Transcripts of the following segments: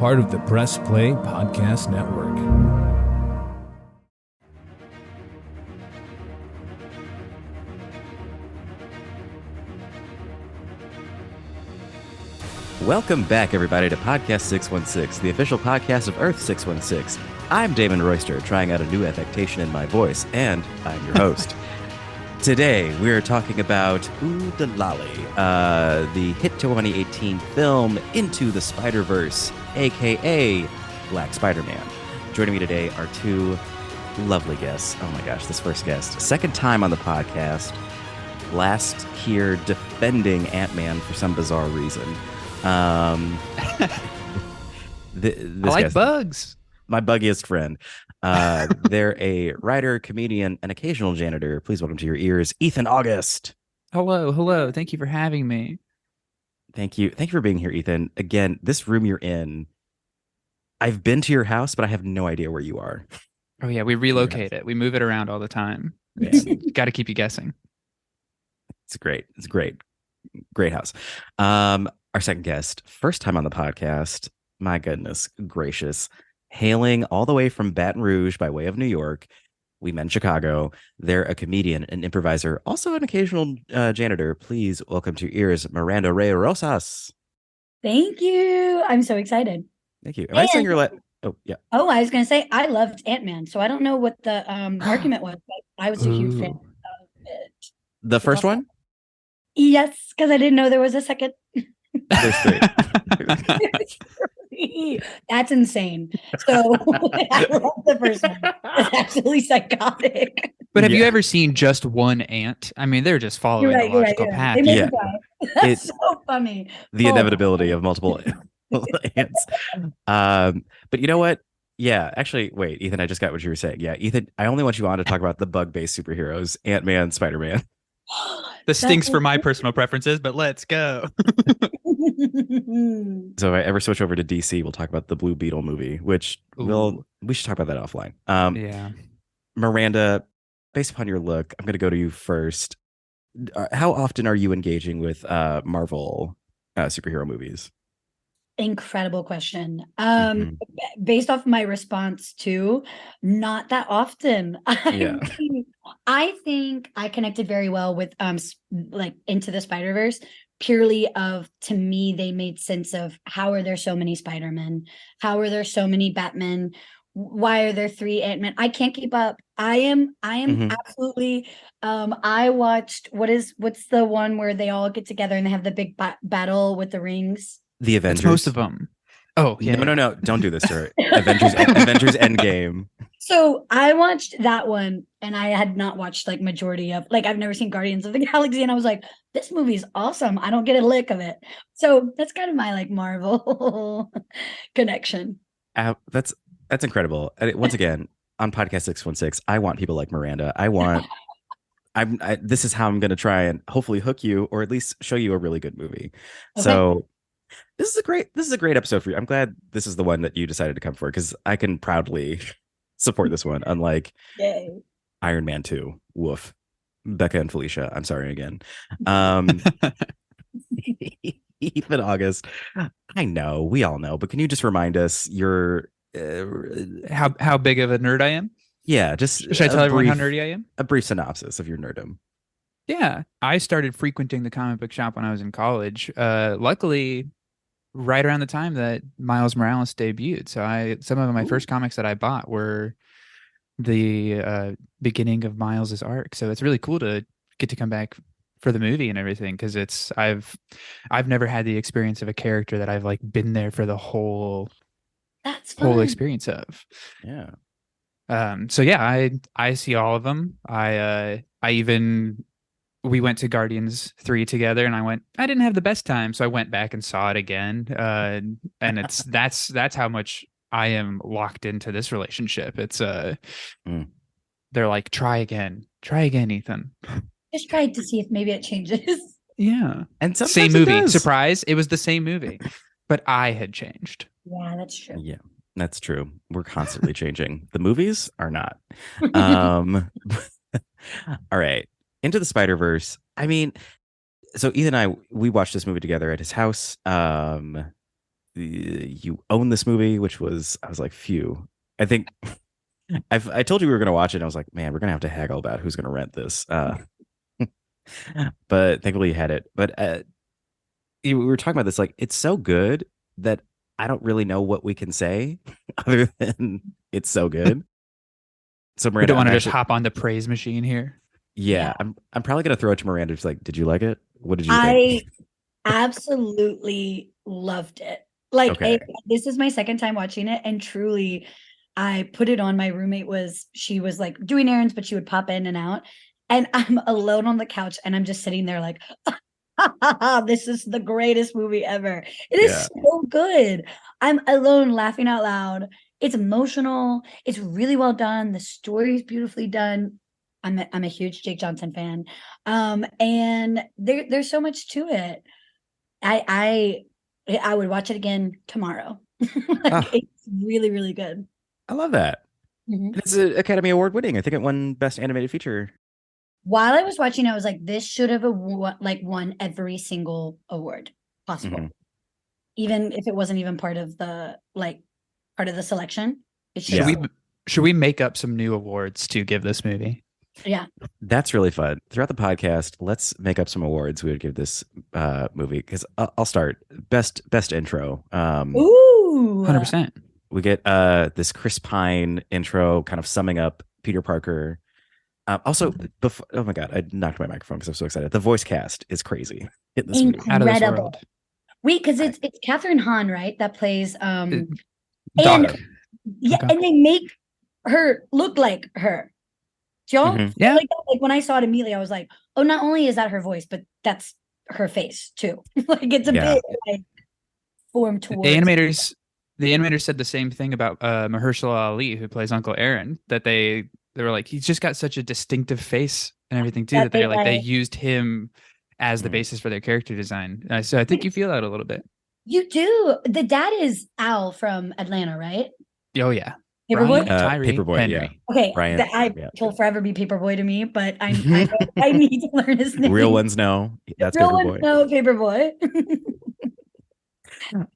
part of the Press Play Podcast Network. Welcome back, everybody, to Podcast 616, the official podcast of Earth 616. I'm Damon Royster, trying out a new affectation in my voice, and I'm your host. Today, we're talking about Ooh the Lolly, the hit 2018 film Into the Spiderverse, a.k.a. Black Spider-Man. Joining me today are two lovely guests. Oh my gosh, this first guest, second time on the podcast, last here defending Ant-Man for some bizarre reason. I like bugs. My buggiest friend. They're a writer, comedian, and occasional janitor. Please welcome to your ears, Ethan August. Hello. Thank you for having me. Thank you for being here, Ethan. Again, this room you're in, I've been to your house, but I have no idea where you are. Oh yeah, we relocate it. We move it around all the time. Got to keep you guessing. It's great. Great house. Our second guest, first time on the podcast. My goodness gracious. Hailing all the way from Baton Rouge by way of New York. We met in Chicago. They're a comedian, an improviser, also an occasional janitor. Please welcome to your ears, Miranda Rozsa. Thank you. I'm so excited. Thank you. Am I saying your Oh, yeah. Oh, I was going to say, I loved Ant-Man, so I don't know what the argument was, but I was a huge fan of it. The first one? Yes, because I didn't know there was a second. There's three. That's insane. So I love the first one. It's absolutely psychotic. But have you ever seen just one ant? I mean, they're just following a logical path. They make That's so funny. The inevitability of multiple ants. But you know what? Yeah, actually, wait, Ethan, I just got what you were saying. Yeah, Ethan, I only want you on to talk about the bug-based superheroes, Ant-Man, Spider-Man. This stinks for my personal preferences, but let's go. So if I ever switch over to DC, we'll talk about the Blue Beetle movie, which we should talk about that offline. Yeah. Miranda, based upon your look, I'm going to go to you first. How often are you engaging with Marvel superhero movies? Incredible question. Based off my response to, not that often. I think I connected very well with like Into the Spiderverse, purely to me, they made sense of how are there so many Spider-Men? How are there so many Batmen? Why are there 3 Ant-Men? I can't keep up. I am absolutely I watched what's the one where they all get together and they have the big battle with the rings? The Avengers. It's most of them. Oh, yeah. No. Don't do this to her. Avengers Endgame. So I watched that one and I had not watched like majority of, like, I've never seen Guardians of the Galaxy and I was like, this movie's awesome. I don't get a lick of it. So that's kind of my like Marvel connection. That's incredible. Once again, on Podcast 616, I want people like Miranda. This is how I'm going to try and hopefully hook you or at least show you a really good movie. Okay. So this is a great episode for you. I'm glad this is the one that you decided to come for because I can proudly support this one. Unlike Iron Man 2, woof, Becca and Felicia. I'm sorry again. Ethan August. I know, we all know, but can you just remind us your how big of a nerd I am? Yeah, just should I tell everyone how nerdy I am? A brief synopsis of your nerdom. Yeah, I started frequenting the comic book shop when I was in college. Luckily, right around the time that Miles Morales debuted. So some of my first comics that I bought were the beginning of Miles's arc. So it's really cool to get to come back for the movie and everything because I've never had the experience of a character that I've like been there for the whole experience of. Yeah. So yeah, I see all of them. We went to Guardians 3 together and I didn't have the best time. So I went back and saw it again. And that's how much I am locked into this relationship. It's they're like, try again, Ethan. Just tried to see if maybe it changes. Yeah. And sometimes same movie. Surprise. It was the same movie, but I had changed. Yeah, that's true. Yeah, that's true. We're constantly changing. The movies are not. All right. Into the Spiderverse. I mean, so Ethan and I, we watched this movie together at his house. you own this movie, which was, I was like, phew. I think I told you we were going to watch it. And I was like, man, we're going to have to haggle about who's going to rent this. But thankfully you had it. But we were talking about this, like, it's so good that I don't really know what we can say other than it's so good. So We Miranda, don't want I'm to just actually, hop on the praise machine here. yeah, I'm probably gonna throw it to Miranda. Just like, did you like it? What did you I think? absolutely loved it. Like Okay. this is my second time watching it, and truly, I put it on. My roommate she was like doing errands, but she would pop in and out, and I'm alone on the couch, and I'm just sitting there like, this is the greatest movie ever. It is Yeah. so good. I'm alone laughing out loud. It's emotional. It's really well done. The story is beautifully done. I'm a huge Jake Johnson fan. And there's so much to it. I would watch it again tomorrow. Ah, Like it's really, really good. I love that. Mhm. It's an Academy Award winning. I think it won Best Animated Feature. While I was watching, I was like, this should have won every single award possible. Mhm. Even if it wasn't even part of the selection. It should Should Yeah. we should we make up some new awards to give this movie? yeah. That's really fun. Throughout the podcast, let's make up some awards we would give this movie, because I'll start. Best intro. Ooh. 100%. We get this Chris Pine intro, kind of summing up Peter Parker. Also, oh my god, I knocked my microphone because I'm so excited. The voice cast is crazy in this movie. Out of this Incredible. world. Wait, because it's Catherine Hahn, right? That plays Doc. and yeah, Okay. and they make her look like her. Do y'all Mhm. feel Yeah. like that? Like when I saw it immediately, I was like, oh, not only is that her voice, but that's her face too. Like it's a Yeah. bit like formed The towards animators said the same thing about Mahershala Ali, who plays Uncle Aaron, that they were like, he's just got such a distinctive face and everything too, that they used him as the Mhm. basis for their character design. So I think you feel that a little bit. You do. The dad is Al from Atlanta, right? Oh yeah. Paperboy? Brian, Tyree, Paperboy, Henry. yeah. Okay, Brian, yeah. he'll forever be Paperboy to me, but I need to learn his name. Real ones know that's Real ones Paperboy. know Paperboy.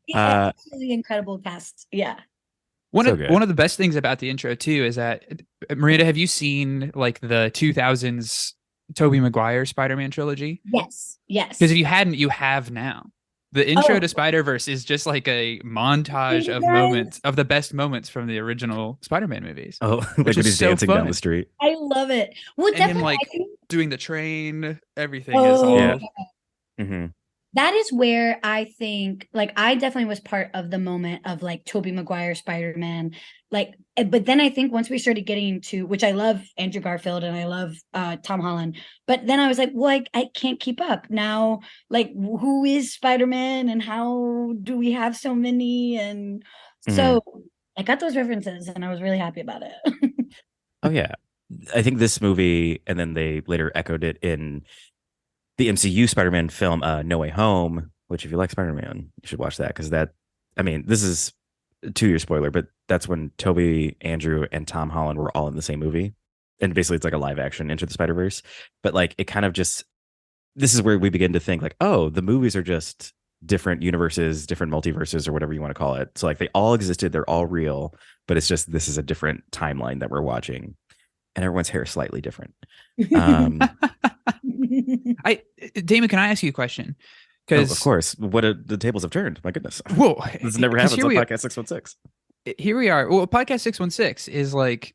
Yeah, Uh, really incredible cast. Yeah. One So of good. one of the best things about the intro too is that Miranda, have you seen like the 2000s Tobey Maguire Spider-Man trilogy? Yes. Yes. Because if you hadn't, you have now. The intro Oh. to Spider-Verse is just like a montage of Yes. moments, of the best moments from the original Spider-Man movies. Oh, like when is he's so dancing down fun. the street. I love it. Well, And him definitely. like I think doing the train, everything is all. Yeah. Mhm. that is where I think, like, I definitely was part of the moment of like Tobey Maguire Spider-Man. Like, but then I think once we started getting to, which I love Andrew Garfield and I love Tom Holland, but then I was like, well, I can't keep up now. Like, who is Spider-Man and how do we have so many? And so I got those references and I was really happy about it. Oh yeah. I think this movie, and then they later echoed it in the MCU Spider-Man film, No Way Home, which if you like Spider-Man, you should watch that, because I mean, this is a 2-year spoiler, but that's when Toby, Andrew, and Tom Holland were all in the same movie. And basically it's like a live action Into the Spider-Verse. But like it kind of just, this is where we begin to think like, oh, the movies are just different universes, different multiverses, or whatever you want to call it. So like they all existed, they're all real, but it's just, this is a different timeline that we're watching. And everyone's hair is slightly different. Damon, can I ask you a question? Of course. The tables have turned. My goodness. Whoa, This never happens on Podcast 616. Here we are. Well, Podcast 616 is like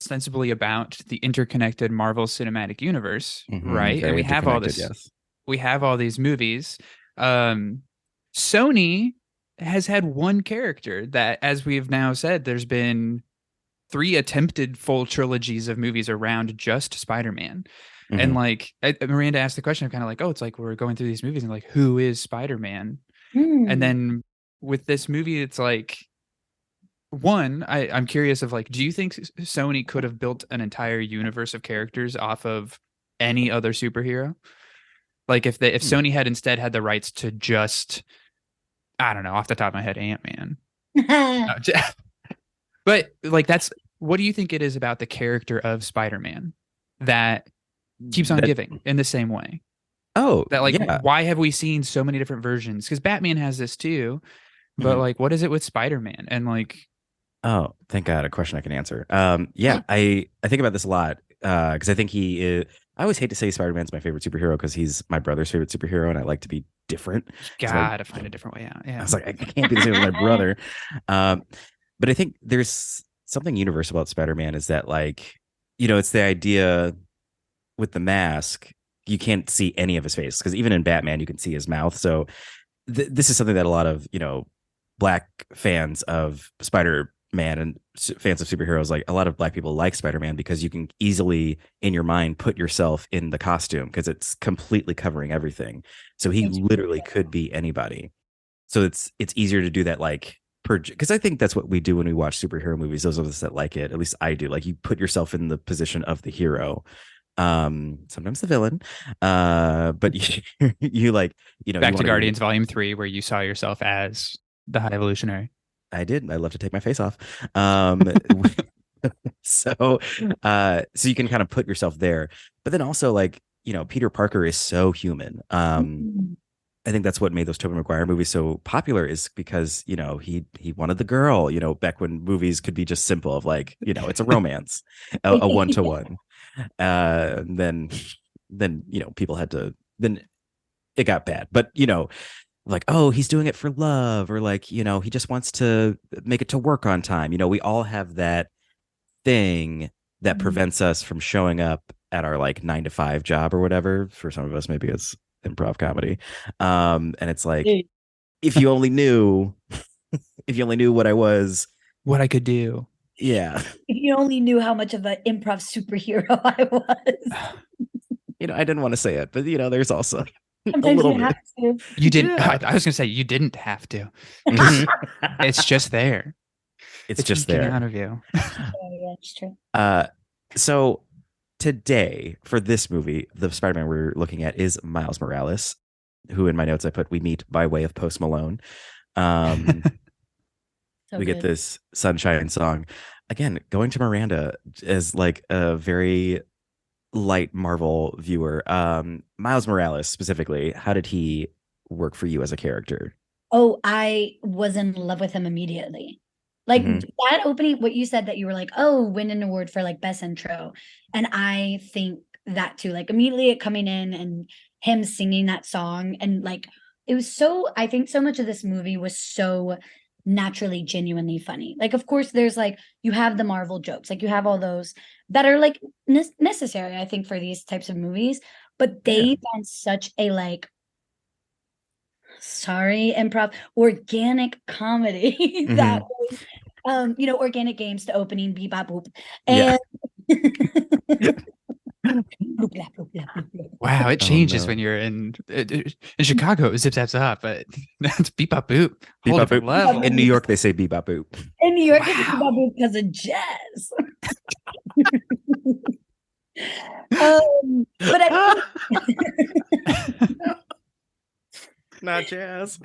ostensibly about the interconnected Marvel Cinematic Universe, right? And we have all this. Yes. We have all these movies. Sony has had one character that, as we've now said, there's been 3 attempted full trilogies of movies around just Spider-Man. And like Miranda asked the question of kind of like, oh, it's like we're going through these movies and like, who is Spider-Man? And then with this movie, it's like, one, I'm curious of like, do you think Sony could have built an entire universe of characters off of any other superhero? Like if Sony had instead had the rights to just, I don't know, off the top of my head, Ant-Man. But like what do you think it is about the character of Spider-Man that keeps on giving in the same way? Oh, that like yeah. why have we seen so many different versions? Because Batman has this too, But like, what is it with Spider-Man? And like, oh, thank God, a question I can answer. Yeah, I think about this a lot because I think he is. I always hate to say Spider-Man's my favorite superhero because he's my brother's favorite superhero, and I like to be different. you gotta find a different way out. I Yeah. was like, I can't be the same as my brother. But I think there's something universal about Spider-Man is that, like, it's the idea with the mask, you can't see any of his face because even in Batman, you can see his mouth. So this is something that a lot of, Black fans of Spider-Man and fans of superheroes, like a lot of Black people like Spider-Man because you can easily in your mind put yourself in the costume because it's completely covering everything. So he literally could be anybody. So it's easier to do that, like, because I think that's what we do when we watch superhero movies. Those of us that like it, at least I do, like you put yourself in the position of the hero, sometimes the villain, but you like, Back you to Guardians Volume 3, where you saw yourself as the High Evolutionary. I did. I love to take my face off. So you can kind of put yourself there, but then also, like, Peter Parker is so human. I think that's what made those Tobey Maguire movies so popular, is because, he wanted the girl, back when movies could be just simple of like, it's a romance, a one-to-one. Then people had to, then it got bad. But, like, oh, he's doing it for love, or like, he just wants to make it to work on time. We all have that thing that prevents us from showing up at our like 9-to-5 job or whatever. For some of us, maybe it's improv comedy. And it's like, if you only knew what I was, what I could do. Yeah. If you only knew how much of an improv superhero I was. I didn't want to say it, but there's also sometimes you have to. You didn't. Yeah. I was gonna say you didn't have to. It's just there. It's just there out of you. Yeah, it's true. So today, for this movie, the Spider-Man we're looking at is Miles Morales, who in my notes I put we meet by way of Post Malone. We get this Sunshine song. Again, going to Miranda as like a very light Marvel viewer. Miles Morales specifically, how did he work for you as a character? Oh, I was in love with him immediately. Like that opening, what you said, that you were like, oh, win an award for like best intro. And I think that too, like immediately it coming in and him singing that song. And like, it was so, I think so much of this movie was so naturally, genuinely funny. Like, of course, there's like, you have the Marvel jokes, like you have all those that are like necessary, I think, for these types of movies. But they found such a like, improv, organic comedy that was, organic games to opening, beep, bop, boop. And wow, it changes when you're in Chicago. It zip zap zap, but it's beep bop boop. Beep, bop, boop. Level. In New York, they say beep bop boop. In New York, it's beep bop boop because of jazz. But I not jazz.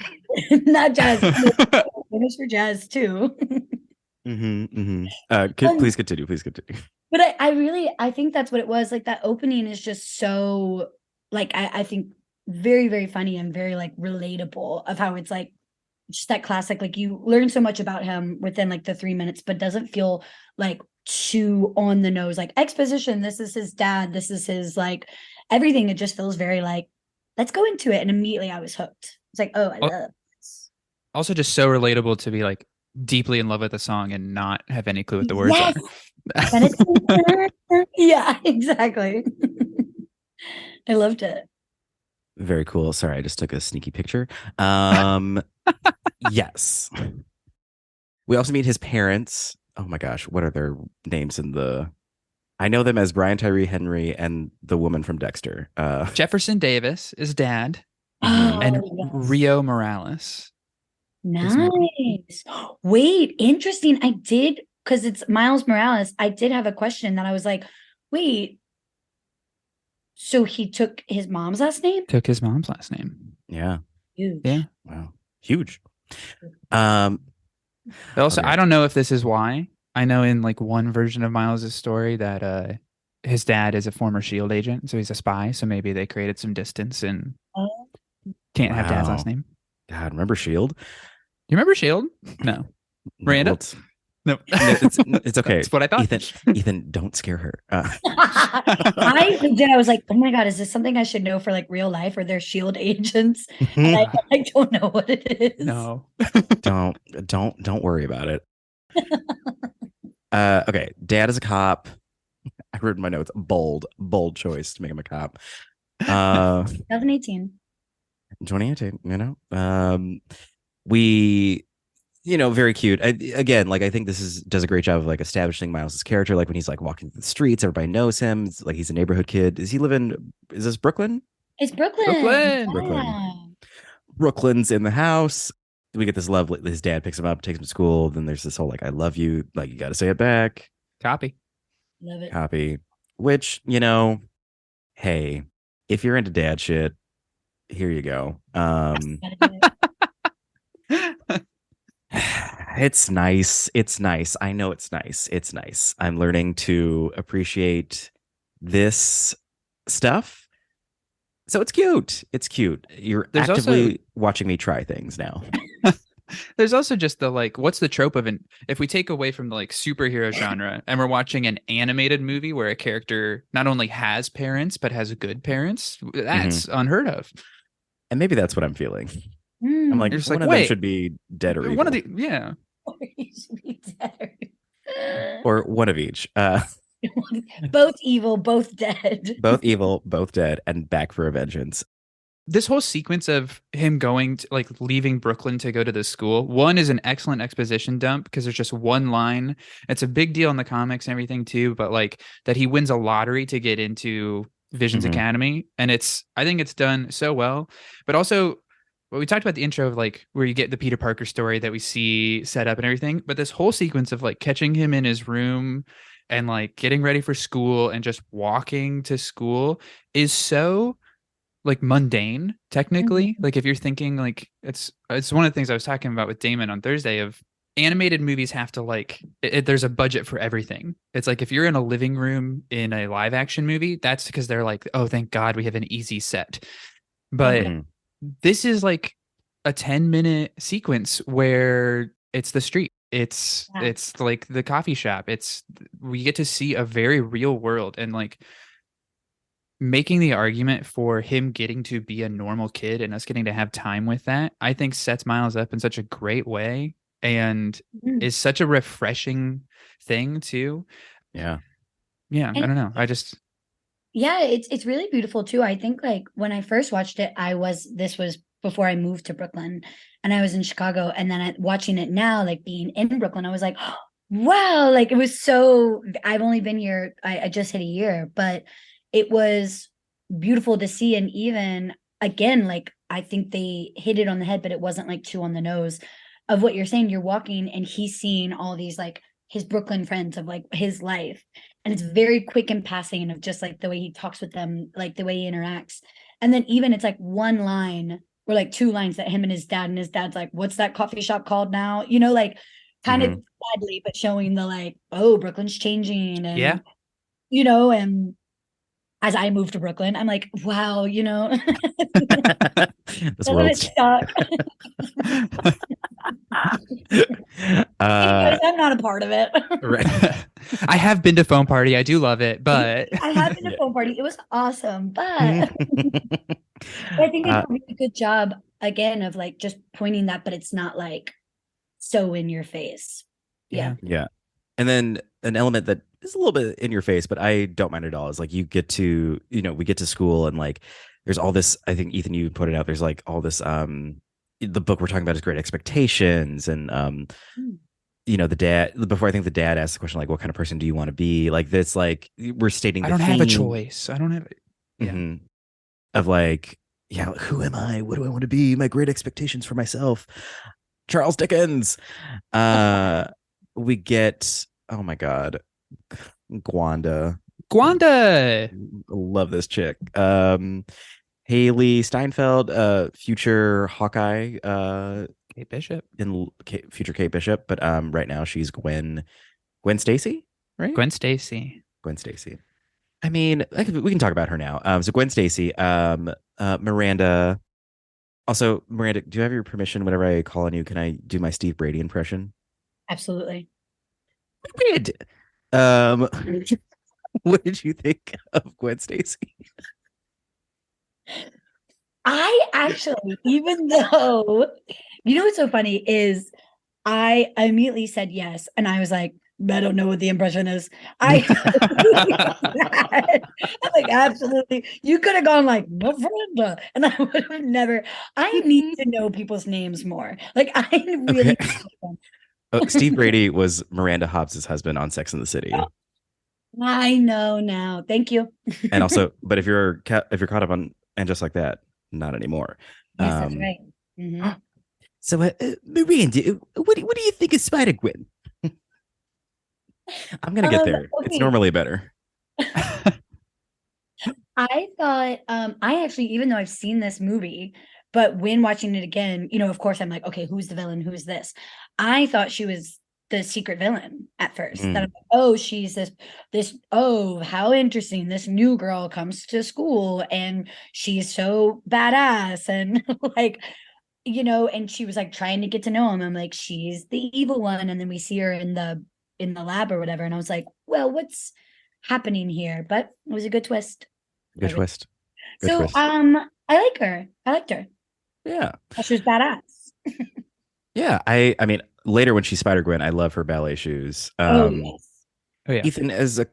Not jazz. Finish for jazz too. Please continue. But I think that's what it was. Like that opening is just so like I think very, very funny and very like relatable of how it's like just that classic, like you learn so much about him within like the 3 minutes, but doesn't feel like too on the nose, like exposition. This is his dad. This is his like everything. It just feels very like, let's go into it. And immediately I was hooked. It's like, oh, I love this. Also just so relatable to be like deeply in love with a song and not have any clue what the words are. Yeah, exactly. I loved it. Very cool. Sorry, I just took a sneaky picture. Yes. We also meet his parents. Oh my gosh, what are their names in the... I know them as Brian Tyree Henry and the woman from Dexter. Jefferson Davis is dad. And Rio Morales. Nice. Wait, interesting. I did, because it's Miles Morales. I did have a question that I was like, wait, so he took his mom's last name? Took his mom's last name. Yeah. Huge. Yeah. Wow. Huge. Also, I don't know if this is why. I know in like one version of Miles' story that his dad is a former SHIELD agent, so he's a spy. So maybe they created some distance and can't have dad's last name. God, remember SHIELD? You remember Shield? No. Miranda? No, No. it's okay. That's what I thought. Ethan, don't scare her. I was like, oh my God, is this something I should know for like real life? Or they're Shield agents? And I don't know what it is. No. Don't worry about it. Okay, dad is a cop. I wrote in my notes, bold choice to make him a cop. 2018. 2018, we, very cute. Again, like I think this does a great job of like establishing Miles's character. Like when he's like walking through the streets, everybody knows him. It's like he's a neighborhood kid. Is this Brooklyn? It's Brooklyn. Brooklyn. Brooklyn's in the house. We get this lovely, his dad picks him up, takes him to school. Then there's this whole like, I love you. Like you got to say it back. Copy. Love it. Copy. Which, hey, if you're into dad shit, here you go. It's nice. I know it's nice. I'm learning to appreciate this stuff. So it's cute. You're There's actively watching me try things now. There's also just the like, what's the trope of if we take away from the like superhero genre and we're watching an animated movie where a character not only has parents but has good parents, that's unheard of. And maybe that's what I'm feeling. I'm like, one of them should be dead or evil. One of the, yeah. Or one of each. Both evil, both dead. Both evil, both dead, and back for a vengeance. This whole sequence of him going to, like, leaving Brooklyn to go to this school, one is an excellent exposition dump because there's just one line. It's a big deal in the comics and everything too, but like that he wins a lottery to get into Vision's Academy, and I think it's done so well. But also, well, we talked about the intro of like where you get the Peter Parker story that we see set up and everything, but this whole sequence of like catching him in his room and like getting ready for school and just walking to school is so like mundane technically. Like if you're thinking like it's one of the things I was talking about with Damon on Thursday of animated movies have to like there's a budget for everything. It's like if you're in a living room in a live action movie, that's because they're like, oh, thank God we have an easy set. But this is like a 10-minute sequence where it's the street. It's like the coffee shop. We get to see a very real world, and like making the argument for him getting to be a normal kid and us getting to have time with that, I think sets Miles up in such a great way and is such a refreshing thing too. Yeah. And I don't know. It's really beautiful too. I think like when I first watched it, this was before I moved to Brooklyn and I was in Chicago, and then watching it now, like being in Brooklyn, I was like, oh, wow, like it was so, I've only been here, I just hit a year, but it was beautiful to see. And even again, like I think they hit it on the head, but it wasn't like too on the nose of what you're saying. You're walking and he's seeing all these like his Brooklyn friends of like his life. And it's very quick in passing of just like the way he talks with them, like the way he interacts. And then even it's like one line or like two lines that him and his dad's like, what's that coffee shop called now? Like kind of sadly, but showing the like, oh, Brooklyn's changing. And, and as I moved to Brooklyn, I'm like, wow, this world's stuck. Anyways, I'm not a part of it. Right. I have been to Phone Party. I do love it, but I have been to Phone Party. It was awesome, but I think they did a really good job again of like just pointing that, but it's not like so in your face. Yeah. And then an element that is a little bit in your face, but I don't mind at all, is like you get to, we get to school and like there's all this, I think Ethan, you put it out, there's like all this the book we're talking about is Great Expectations, and the dad, before I think the dad asked the question like, what kind of person do you want to be? Like this, like we're stating I don't have a choice. I don't have of like, who am I? What do I want to be? My great expectations for myself. Charles Dickens. We get, oh my God, Gwanda. Love this chick. Haley Steinfeld, future Hawkeye, Kate Bishop, future Kate Bishop, but right now she's Gwen Stacy, right? Gwen Stacy. I mean, we can talk about her now. So Gwen Stacy, Miranda Also, Miranda, do you have your permission whenever I call on you? Can I do my Steve Brady impression? Absolutely. Miranda, um, what did you think of Gwen Stacy? I actually, even though, what's so funny is I immediately said yes. And I was like, I don't know what the impression is. I'm like, absolutely. You could have gone like Miranda, and I would have never. I need to know people's names more. Like, I really. Okay. Steve Brady was Miranda Hobbs's husband on Sex and the City. I know now. Thank you. And also, but if you're caught up on And Just Like That, not anymore. Yes, that's right. Mm-hmm. So, Miranda, what do you think of Spider-Gwen? I'm gonna get there. Okay. It's normally better. I thought, I actually, even though I've seen this movie, but when watching it again, of course, I'm like, okay, who's the villain? Who's this? I thought she was the secret villain at first. That I'm like, oh, she's oh, how interesting. This new girl comes to school and she's so badass. And like, and she was like trying to get to know him. I'm like, she's the evil one. And then we see her in the lab or whatever. And I was like, well, what's happening here? But it was a good twist. Good twist. So, I like her. I liked her. Yeah. She was badass. Yeah. I mean, later when she's Spider-Gwen, I love her ballet shoes. Yes. Oh, yeah. Ethan,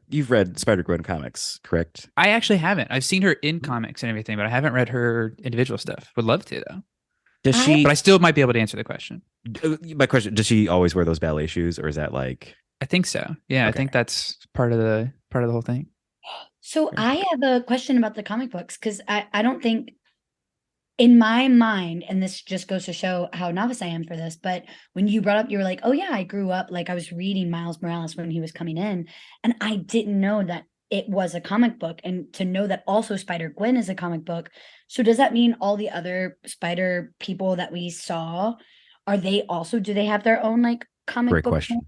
you've read Spider-Gwen comics, correct? I actually haven't. I've seen her in comics and everything, but I haven't read her individual stuff. Would love to, though. Does she? But I still might be able to answer the question. My question: does she always wear those ballet shoes, or is that like? I think so. Yeah, okay. I think that's part of the whole thing. So I have a question about the comic books, because I don't think, in my mind, and this just goes to show how novice I am for this, but when you brought up, you were like, oh yeah, I grew up, like I was reading Miles Morales when he was coming in, and I didn't know that it was a comic book, and to know that also Spider-Gwen is a comic book. So does that mean all the other Spider people that we saw, do they have their own like comic Great book? question.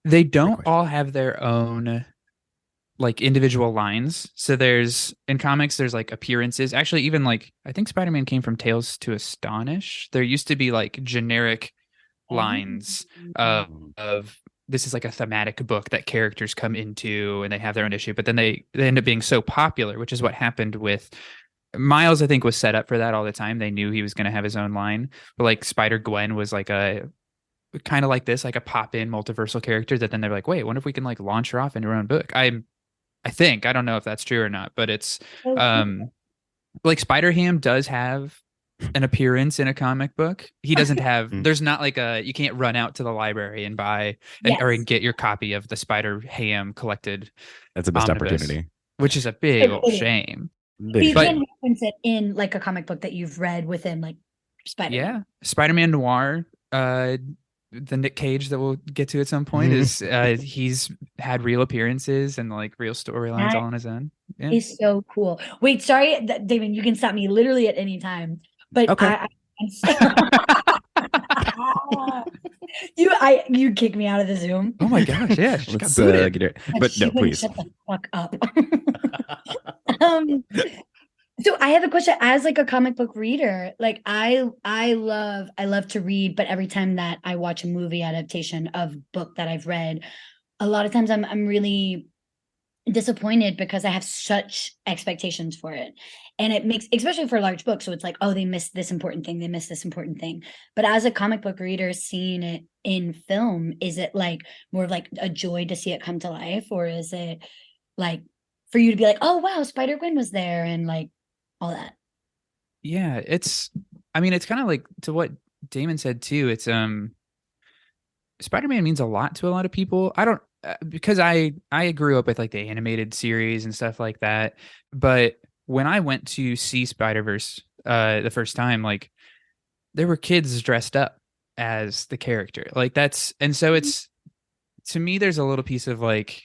They don't all have their own like individual lines. So in comics, there's like appearances. Actually, even like, I think Spider-Man came from Tales to Astonish. There used to be like generic lines of this is like a thematic book that characters come into and they have their own issue, but then they end up being so popular, which is what happened with Miles. I think was set up for that all the time. They knew he was going to have his own line, but like Spider-Gwen was like a kind of like this, like a pop-in multiversal character that then they're like, wait, what if we can like launch her off into her own book? I don't know if that's true or not, but it's like Spider-Ham does have an appearance in a comic book. He doesn't have, there's not like you can't run out to the library and buy or get your copy of the Spider-Ham collected. That's a missed opportunity. Which is a big old shame. But you can reference it in like a comic book that you've read within like Spider-Man. Yeah. Spider-Man Noir, the Nick Cage that we'll get to at some point is he's had real appearances and like real storylines all on his own. Yeah. He's so cool. Wait, sorry, Damon, you can stop me literally at any time. But okay. You kick me out of the Zoom. Oh my gosh, yeah. Let's get it. But no, please. Shut the fuck up. So I have a question. As like a comic book reader, like I love to read, but every time that I watch a movie adaptation of book that I've read, a lot of times I'm really disappointed because I have such expectations for it. And it makes, especially for large books, so it's like, oh, they missed this important thing, they missed this important thing. But as a comic book reader seeing it in film, is it like more of like a joy to see it come to life? Or is it like for you to be like, oh wow, Spider-Gwen was there and like all that? Yeah, it's kind of like to what Damon said too. It's Spider-Man means a lot to a lot of people. I don't, because I grew up with like the animated series and stuff like that. But when I went to see Spider-Verse the first time, like there were kids dressed up as the character. Like and so it's, to me, there's a little piece of like,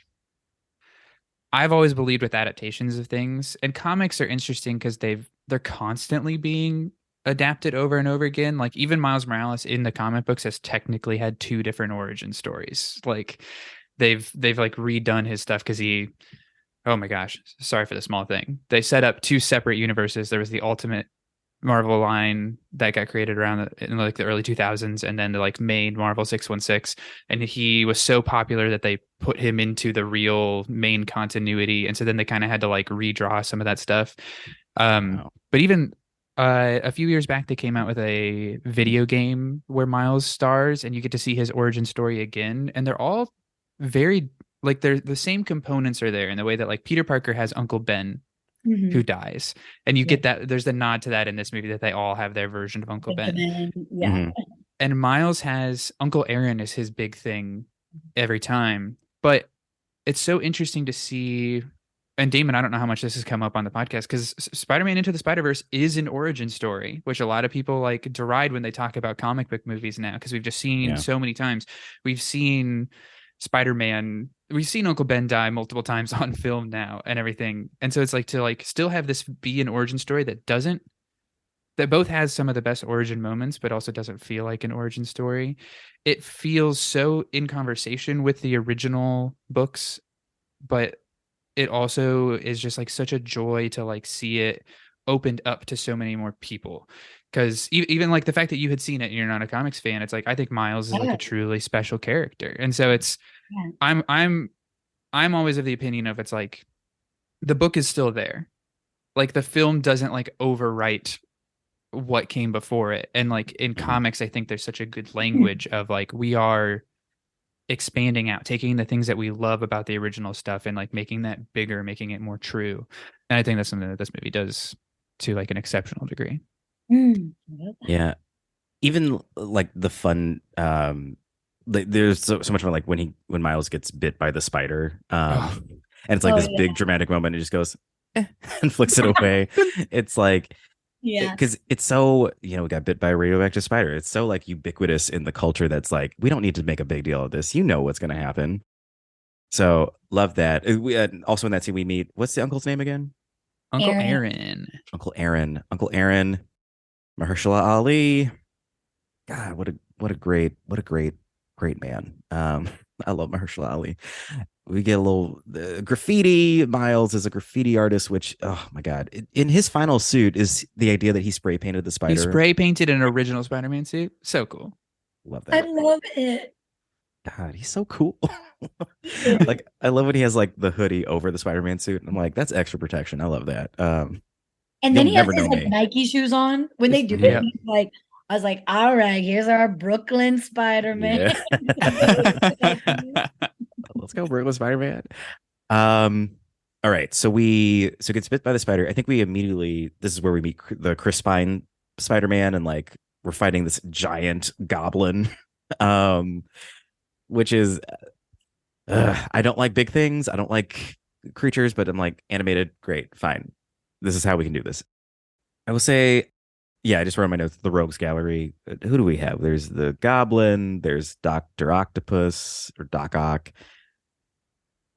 I've always believed with adaptations of things, and comics are interesting because they're constantly being adapted over and over again. Like even Miles Morales in the comic books has technically had 2 different origin stories. Like they've like redone his stuff because oh my gosh, sorry for the small thing. They set up 2 separate universes. There was the Ultimate Marvel line that got created around in like the early 2000s, and then the like main Marvel 616, and he was so popular that they put him into the real main continuity, and so then they kind of had to like redraw some of that stuff. But even a few years back, they came out with a video game where Miles stars, and you get to see his origin story again, and they're all very like they're the same components are there in the way that like Peter Parker has Uncle Ben who dies, and you get that there's the nod to that in this movie that they all have their version of Uncle Ben. Yeah. And Miles has Uncle Aaron is his big thing every time. But it's so interesting to see, and Damon, I don't know how much this has come up on the podcast, because Spider-Man Into the Spider-Verse is an origin story, which a lot of people like deride when they talk about comic book movies now, because we've just seen so many times. We've seen Spider-Man, we've seen Uncle Ben die multiple times on film now and everything. And so it's like to like still have this be an origin story that both has some of the best origin moments, but also doesn't feel like an origin story. It feels so in conversation with the original books, but it also is just like such a joy to like see it opened up to so many more people. Because even like the fact that you had seen it and you're not a comics fan, it's like I think Miles is like a truly special character. And so it's I'm always of the opinion of it's like the book is still there. Like the film doesn't like overwrite what came before it. And like in comics, I think there's such a good language of like we are expanding out, taking the things that we love about the original stuff and like making that bigger, making it more true. And I think that's something that this movie does to like an exceptional degree. Yeah, even like the fun there's so much fun like when Miles gets bit by the spider and it's like this big dramatic moment, it just goes and flicks it away. It's like because it's so we got bit by a radioactive spider. It's so like ubiquitous in the culture that's like we don't need to make a big deal of this, what's going to happen. So love that. We also in that scene we meet, what's the uncle's name again? Uncle Aaron. Mahershala Ali. God, what a great man. I love Mahershala Ali. We get a little graffiti. Miles is a graffiti artist, which, oh my God. In his final suit is the idea that he spray painted the spider. He spray painted an original Spider-Man suit. So cool. Love that. I love it. God, he's so cool. Like, I love when he has like the hoodie over the Spider-Man suit. I'm like, that's extra protection. I love that. And then he has his like Nike shoes on when they do it. He's like, I was like, all right, here's our Brooklyn Spider-Man. Yeah. Let's go, Brooklyn Spider-Man. All right. So gets bit by the spider. I think we immediately, this is where we meet the Chris Pine Spider-Man, and like we're fighting this giant goblin. Which is I don't like big things. I don't like creatures, but I'm like animated. Great. Fine. This is how we can do this. I will say, I just wrote my notes. The Rogues Gallery. Who do we have? There's the Goblin. There's Dr. Octopus or Doc Ock.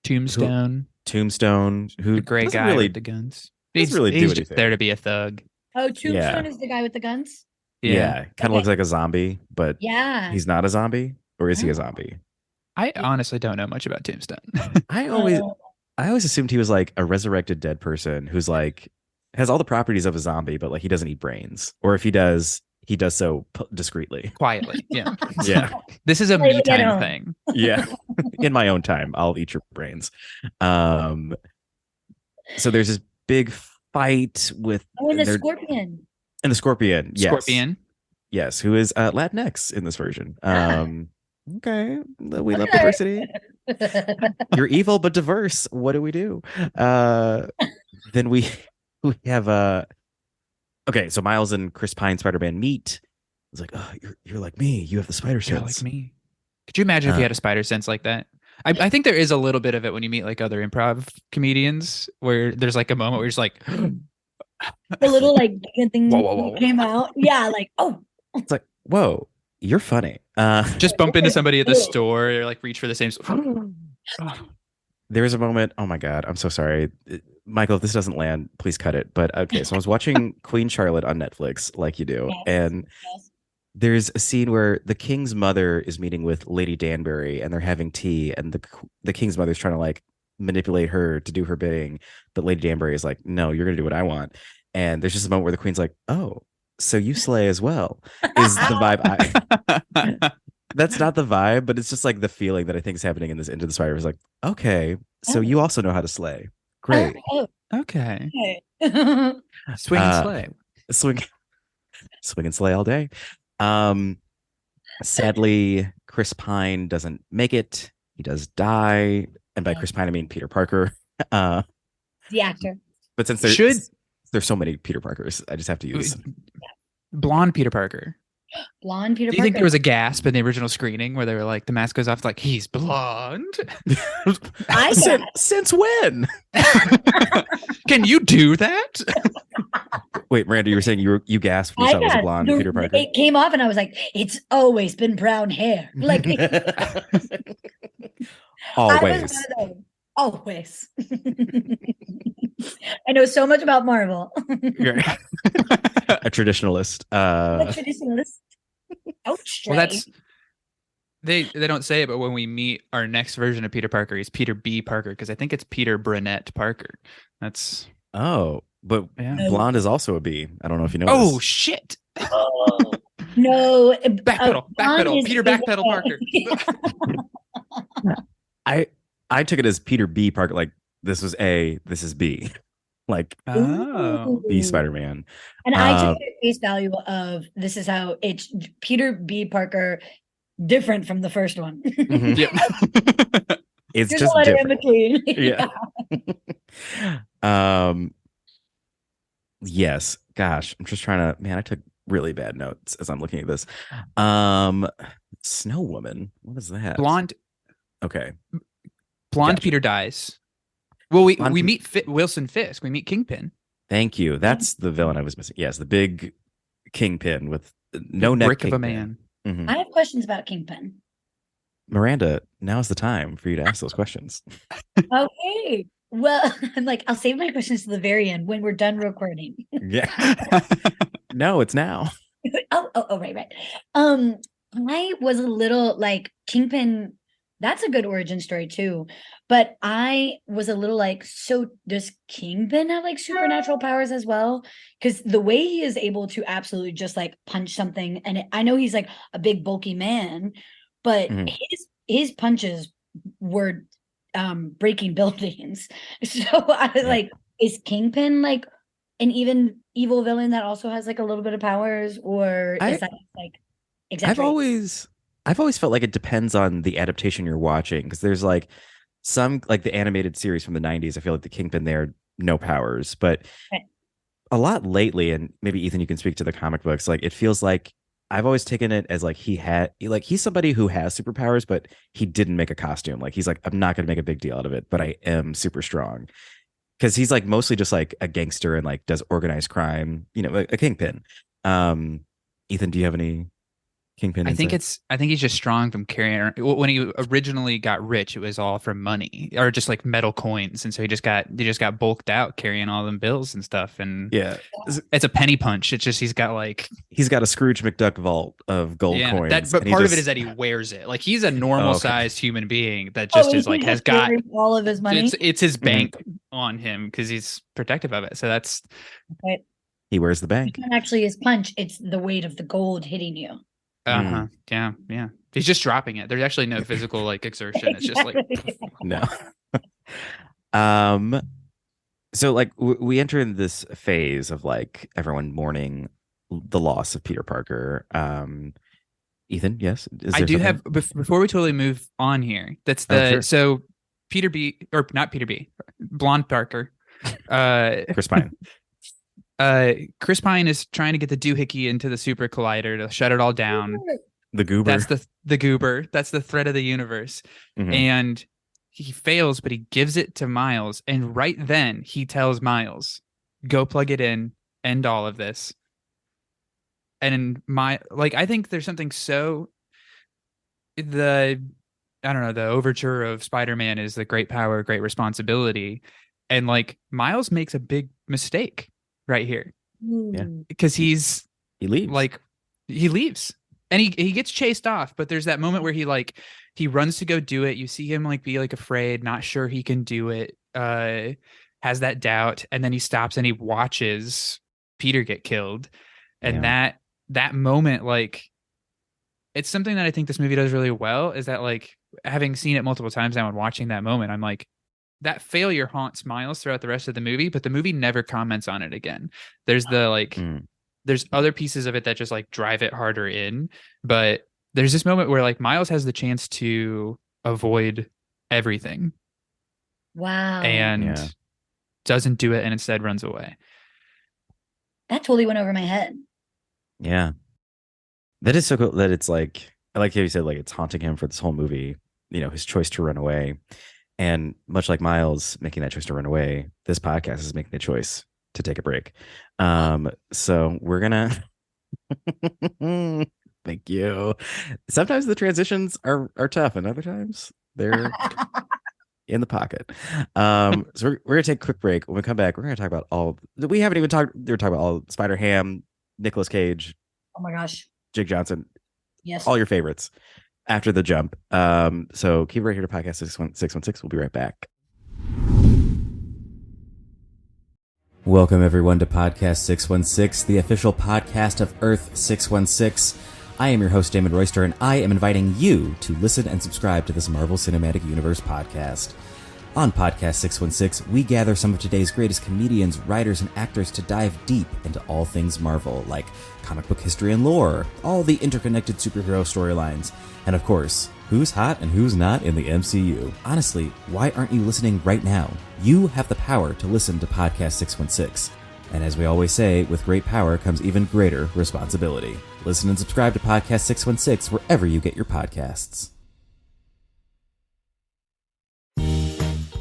Tombstone. Who the gray guy with the guns. He's just there to be a thug. Oh, Tombstone is the guy with the guns? Yeah. Kind of looks like a zombie, but he's not a zombie. Or is he a zombie? I honestly don't know much about Tombstone. I always assumed he was like a resurrected dead person who's like has all the properties of a zombie, but like he doesn't eat brains, or if he does so discreetly, quietly. Yeah. This is a me time thing. Yeah, in my own time, I'll eat your brains. So there's this big fight with the Scorpion. And the Scorpion, yes. Scorpion, yes, who is Latinx in this version. Okay, we love diversity. You're evil but diverse. What do we do? Then we have okay, so Miles and Chris Pine Spider-Man meet. It's like, oh, you're like me. You have the spider sense. You're like me. Could you imagine if you had a spider sense like that? I think there is a little bit of it when you meet like other improv comedians, where there's like a moment where you're just like the little like thing came out. Yeah, like it's like, whoa, you're funny. Just bump into somebody at the store or like reach for the same. There was a moment. Oh my God, I'm so sorry, Michael. If this doesn't land, please cut it. But okay, so I was watching Queen Charlotte on Netflix, like you do, and there's a scene where the king's mother is meeting with Lady Danbury, and they're having tea, and the king's mother's trying to like manipulate her to do her bidding, but Lady Danbury is like, no, you're gonna do what I want. And there's just a moment where the queen's like, oh, so you slay as well, is the vibe. That's not the vibe, but it's just like the feeling that I think is happening in this Into the Spider-Verse. Like, okay, so you also know how to slay. Great. Okay. Okay. Swing and slay. Swing and slay all day. Sadly, Chris Pine doesn't make it. He does die. And by Chris Pine, I mean Peter Parker. The actor. But since there's so many Peter Parkers, I just have to use blonde Peter Parker. Blonde Peter Parker. Do you think there was a gasp in the original screening where they were like, the mask goes off, like, he's blonde? Since when? Can you do that? Wait, Miranda, you were saying you gasped when you saw it was a blonde Peter Parker? It came off and I was like, it's always been brown hair. Like, always. Always. I know so much about Marvel. A traditionalist. A traditionalist. Ouch. Well, that's they don't say it, but when we meet our next version of Peter Parker, he's Peter B. Parker, because I think it's Peter Brunette Parker. That's but blonde is also a B. I don't know if you know. Oh shit! No, backpedal. Peter Backpedal Parker. I took it as Peter B. Parker. Like this was A, this is B. Like B Spider-Man. And I took it at face value of this is how it's Peter B. Parker, different from the first one. Mm-hmm. Yep. It's There's just a letter different. in between. Yeah. Yes. Gosh, I'm just trying to. Man, I took really bad notes as I'm looking at this. Snow Woman. What is that? Blonde. Okay. Blonde Gotcha. Peter dies. Well, we meet Wilson Fisk. We meet Kingpin. Thank you. That's the villain I was missing. Yes, the big Kingpin with no neck. Brick of a man. Mm-hmm. I have questions about Kingpin. Miranda, now's the time for you to ask those questions. Okay. Well, I'm like, I'll save my questions to the very end when we're done recording. Yeah. No, it's now. Right. I was a little like Kingpin. That's a good origin story too. But I was a little like, so does Kingpin have like supernatural powers as well? Because the way he is able to absolutely just like punch something, and I know he's like a big bulky man, but his punches were breaking buildings. So I was like, is Kingpin like an even evil villain that also has like a little bit of powers, or is that like exaggerated? I've always felt like it depends on the adaptation you're watching, because there's like some, like the animated series from the 90s, I feel like the Kingpin there, no powers, but a lot lately, and maybe Ethan, you can speak to the comic books, like it feels like I've always taken it as like he's somebody who has superpowers, but he didn't make a costume. Like he's like, I'm not going to make a big deal out of it, but I am super strong. Because he's like mostly just like a gangster and like does organized crime, a Kingpin. Ethan, do you have any Kingpin insight? I think he's just strong from carrying. When he originally got rich, it was all from money or just like metal coins, and so he just got bulked out carrying all them bills and stuff. And it's a penny punch. It's just he's got a Scrooge McDuck vault of gold coins. But part of it is that he wears it. Like he's a normal sized human being that just is like has got all of his money. It's his bank on him because he's protective of it. So that's he wears the bank. It's not actually his punch. It's the weight of the gold hitting you. Yeah. He's just dropping it. There's actually no physical like exertion. It's just like no. So like we enter in this phase of like everyone mourning the loss of Peter Parker. Ethan, yes, I do have before we totally move on here. That's the so Peter B, or not Peter B, blonde Parker. Chris Pine. Chris Pine is trying to get the doohickey into the super collider to shut it all down. The goober. That's the goober. That's the thread of the universe. And he fails, but he gives it to Miles. And right then he tells Miles, go plug it in, end all of this. And I think there's something the overture of Spider-Man is the great power, great responsibility. And like Miles makes a big mistake right here. Yeah. Because he leaves. He leaves. And he gets chased off, but there's that moment where he runs to go do it. You see him like be like afraid, not sure he can do it, has that doubt, and then he stops and he watches Peter get killed. And that moment, like, it's something that I think this movie does really well, is that, like, having seen it multiple times now and watching that moment, I'm like, that failure haunts Miles throughout the rest of the movie, but the movie never comments on it again. There's there's other pieces of it that just like drive it harder in, but there's this moment where like Miles has the chance to avoid everything. Wow. And doesn't do it and instead runs away. That totally went over my head. Yeah. That is so cool that it's like, I like how you said, like, it's haunting him for this whole movie, you know, his choice to run away. And much like Miles making that choice to run away, this podcast is making the choice to take a break. So we're gonna thank you. Sometimes the transitions are tough, and other times they're in the pocket. So we're gonna take a quick break. When we come back, we're gonna talk about all we haven't even talked. We're talking about all Spider-Ham, Nicolas Cage. Oh my gosh. Jake Johnson. Yes. All your favorites after the jump. So keep it right here to Podcast 616. We'll be right back. Welcome, everyone, to Podcast 616, the official podcast of Earth 616. I am your host, Damon Royster, and I am inviting you to listen and subscribe to this Marvel Cinematic Universe podcast. On Podcast 616, we gather some of today's greatest comedians, writers, and actors to dive deep into all things Marvel, like comic book history and lore, all the interconnected superhero storylines, and of course, who's hot and who's not in the MCU. Honestly, why aren't you listening right now? You have the power to listen to Podcast 616. And as we always say, with great power comes even greater responsibility. Listen and subscribe to Podcast 616 wherever you get your podcasts.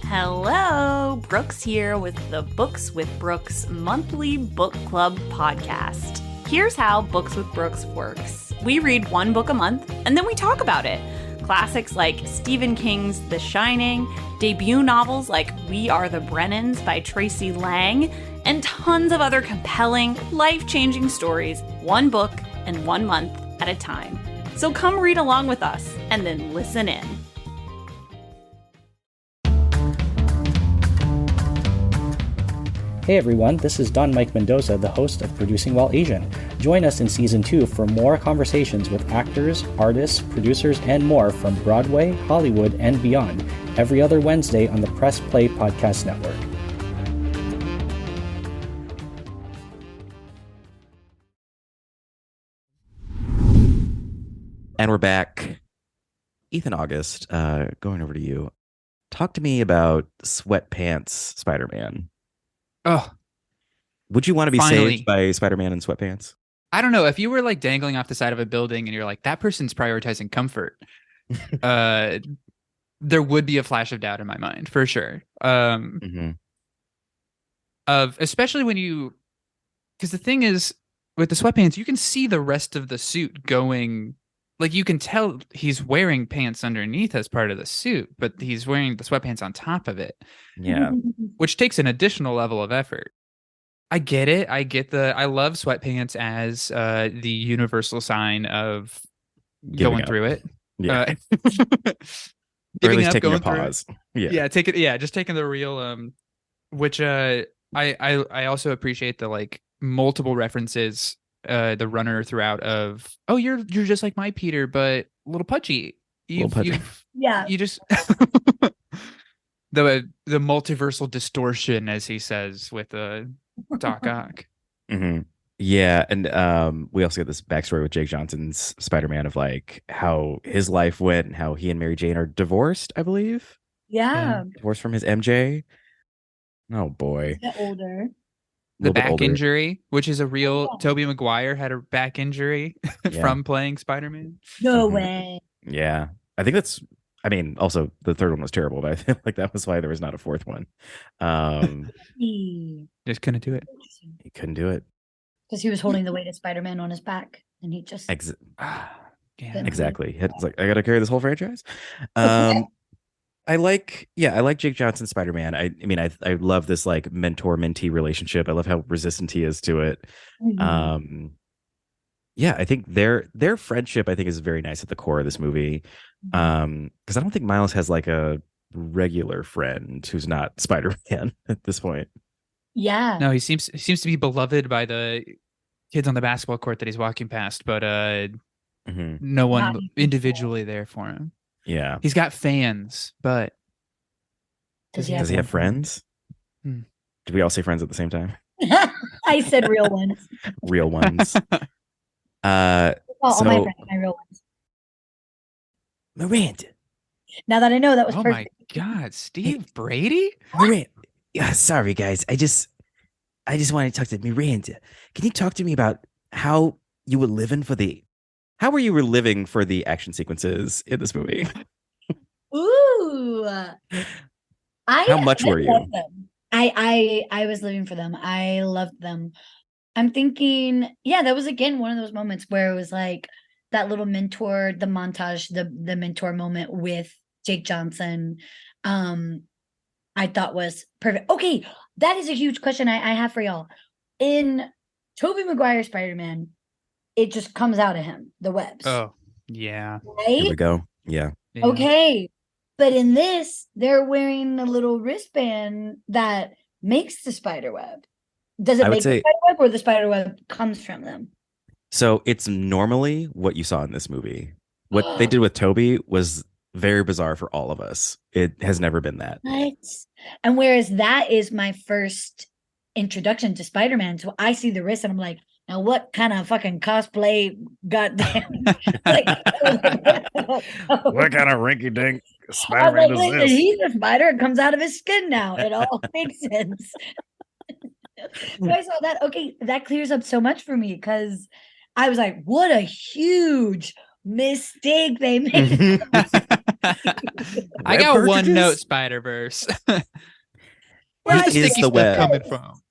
Hello, Brooks here with the Books with Brooks monthly book club podcast. Here's how Books with Brooks works. We read one book a month, and then we talk about it. Classics like Stephen King's The Shining, debut novels like We Are the Brennans by Tracy Lang, and tons of other compelling, life-changing stories, one book and 1 month at a time. So come read along with us, and then listen in. Hey everyone, this is Don Mike Mendoza, the host of Producing While Asian. Join us in Season 2 for more conversations with actors, artists, producers, and more from Broadway, Hollywood, and beyond, every other Wednesday on the Press Play Podcast Network. And we're back. Ethan August, going over to you. Talk to me about Sweatpants Spider-Man. Oh, would you want to be finally saved by Spider-Man in sweatpants? I don't know. If you were like dangling off the side of a building and you're like, that person's prioritizing comfort, there would be a flash of doubt in my mind for sure. Especially when because the thing is with the sweatpants, you can see the rest of the suit going. Like, you can tell he's wearing pants underneath as part of the suit, but he's wearing the sweatpants on top of it. Yeah. Which takes an additional level of effort. I get it. I love sweatpants as the universal sign of going through it. Yeah. Giving or at least up, taking going a pause. Just taking the real which I also appreciate the like multiple references the runner throughout of, oh, you're just like my Peter, but a little pudgy. You just the multiversal distortion, as he says with Doc Ock. Mm-hmm. Yeah, and we also get this backstory with Jake Johnson's Spider-Man of like how his life went and how he and Mary Jane are divorced, I believe. Yeah. Divorced from his MJ. Oh boy. Get older. The back injury, which is a real Tobey Maguire had a back injury from playing Spider-Man. No way. Yeah. I think that's, I mean, also the third one was terrible, but I feel like that was why there was not a fourth one. Just couldn't do it. He couldn't do it. Because he was holding the weight of Spider-Man on his back and he just exactly. It's like, I gotta carry this whole franchise. I like Jake Johnson's Spider-Man. I mean, I love this like mentor-mentee relationship. I love how resistant he is to it. Mm-hmm. I think their friendship, I think, is very nice at the core of this movie. Because I don't think Miles has like a regular friend who's not Spider-Man at this point. Yeah. No, he seems to be beloved by the kids on the basketball court that he's walking past, but Mhm. no one Not individually there for him. Yeah. He's got fans, but Does he Does he have friends? Hmm. Did we all say friends at the same time? I said real ones. Real ones. All my So friends, my real ones. Miranda. Now that I know that was oh my perfect. God, Steve Brady? Miranda. Yeah, sorry guys. I just wanted to talk to Miranda. Can you talk to me about how you were living for the action sequences in this movie? Ooh. How much were you? loved them. I was living for them. I loved them. I'm thinking, yeah, that was again one of those moments where it was like that little mentor, the montage, the mentor moment with Jake Johnson. I thought was perfect. Okay, that is a huge question I have for y'all. In Tobey Maguire Spider-Man, it just comes out of him, the webs. Oh, yeah. Here we Right? go. Yeah. Yeah. Okay. But in this, they're wearing a little wristband that makes the spider web. Does it I would make the say- spider web, or the spider web comes from them? So it's normally what you saw in this movie. What they did with Toby was very bizarre for all of us. It has never been that. What? And whereas that is my first introduction to Spider-Man, so I see the wrist and I'm like, now what kind of fucking cosplay goddamn like What kind of rinky dink I was Spider-Man like, listen, he's a spider, it comes out of his skin now. It all makes sense. So I saw that. Okay, that clears up so much for me because I was like, what a huge mistake they made. I Web got one cartridges? note, Spiderverse. Right. Where's the It is sticky the stuff web. coming from?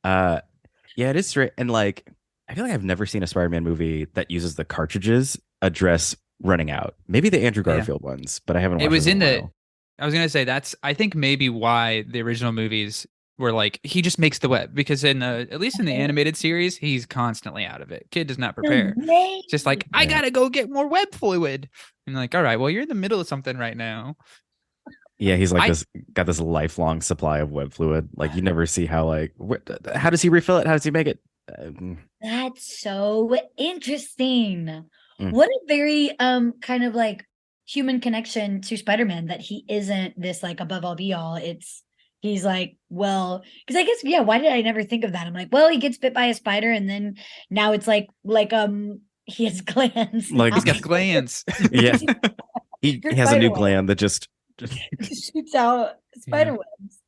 Yeah, it is straight. And like, I feel like I've never seen a Spider-Man movie that uses the cartridges address running out. Maybe the Andrew Yeah. Garfield ones, but I haven't watched It was them in in a the. while. I was gonna say that's. I think maybe why the original movies were like he just makes the web because in the at least in the animated series he's constantly out of it. Kid does not prepare. Just like I Yeah. gotta go get more web fluid. And like, all right, well you're in the middle of something right now. Yeah, he's like I- this got this lifelong supply of web fluid. Like you never see how how does he refill it? How does he make it? That's so interesting. Mm. What a very kind of like human connection to Spider-Man that he isn't this like above all be all. He's like, well, because I guess yeah, why did I never think of that? I'm like, well, he gets bit by a spider and then now it's like he has glands. Like- He's got glands. Yeah, he Your has a new spider web. gland that just shoots out spider webs.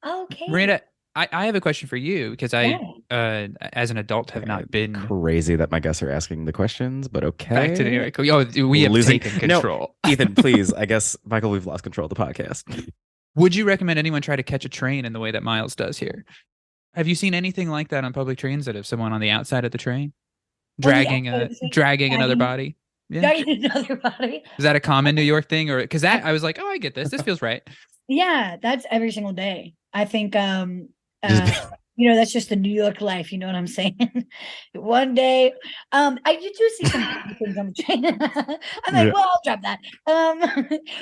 Okay. Miranda, I have a question for you because I Yeah. as an adult have not been crazy that my guests are asking the questions, but okay. back to New York. Oh, we have Losing- taken No. control. Ethan, please. I guess Michael, we've lost control of the podcast. Would you recommend anyone try to catch a train in the way that Miles does here? Have you seen anything like that on public transit of someone on the outside of the train dragging dragging another body? Yeah. Dragging another body. Is that a common New York thing, or because that I was like, oh, I get this. This feels right. Yeah, that's every single day. I think Just- that's just the New York life, you know what I'm saying? One day, I do see some things on the train. I'm like, Yeah. well, I'll drop that.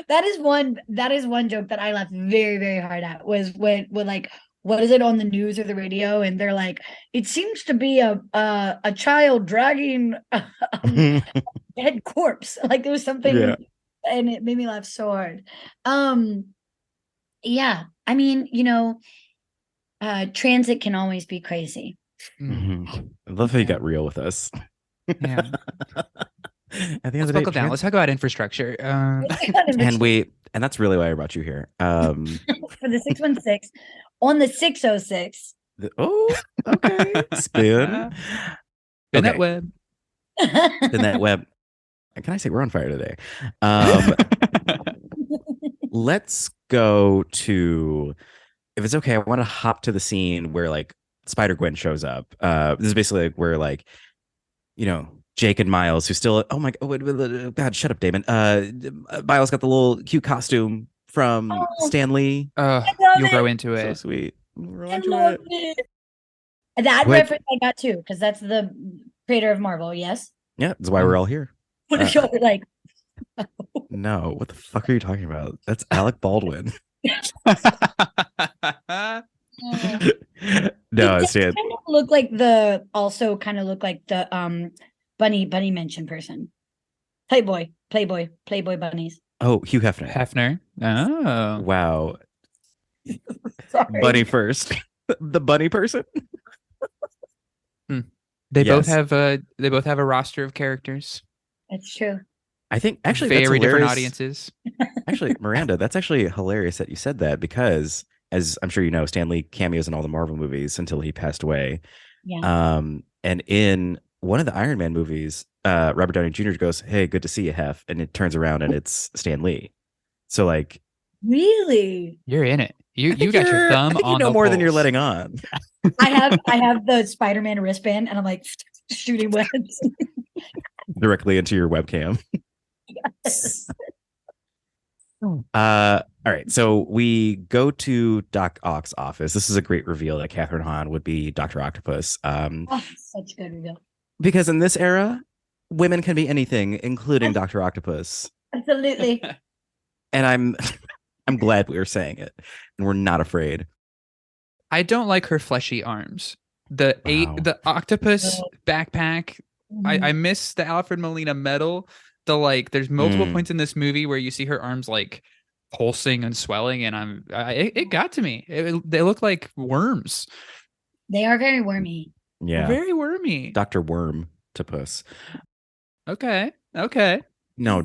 That is one joke that I laughed very, very hard at was when like, what is it on the news or the radio? And they're like, it seems to be a child dragging a dead corpse. Like there was something, Yeah. and it made me laugh so hard. Yeah, I mean, transit can always be crazy. Mhm. I love how you got real with us. Yeah. At the end Let's of the buckle day, down. Let's talk about infrastructure. and that's really why I brought you here. For the 616 on the 606. Okay, spin. In that Okay. web. Spin that web. And can I say we're on fire today? Let's go to, if it's okay, I want to hop to the scene where like Spider-Gwen shows up. This is basically like where like, Jake and Miles, who still, oh my God, shut up, Damon. Miles got the little cute costume from Stan Lee. love You'll grow it. into So it. sweet. Grow I into love it. it. That Wait. reference I got too, because that's the creator of Marvel. Yes. Yeah, that's why we're all here. What if you're like, No, what the fuck are you talking about? That's Alec Baldwin. No, It it's does kind of look like the bunny mention person. Playboy bunnies. Oh, Hugh Hefner. Hefner. Oh. Wow. Sorry. Bunny first. The bunny person. They Yes. both have a roster of characters. That's true. I think actually Very that's different hilarious. audiences. Actually, Miranda, that's actually hilarious that you said that because, as I'm sure you know, Stan Lee cameos in all the Marvel movies until he passed away. Yeah. And in one of the Iron Man movies, Robert Downey Jr. goes, "Hey, good to see you, Hef," and it turns around and it's Stan Lee. So like, Really? You're in it. You I think got your you're- thumb I think on you know the more than you're pulse. letting on. I have the Spider-Man wristband, and I'm like shooting webs. Directly into your webcam. Yes. All right. So we go to Doc Ock's office. This is a great reveal that Catherine Hahn would be Dr. Octopus. Oh, such a good reveal. Because in this era, women can be anything, including Dr. Octopus. Absolutely. And I'm glad we are saying it, and we're not afraid. I don't like her fleshy arms. The octopus backpack. I miss the Alfred Molina medal. There's multiple points in this movie where you see her arms like pulsing and swelling, and it got to me. They look like worms. They are very wormy. Yeah. Very wormy. Dr. Worm to puss. Okay. No,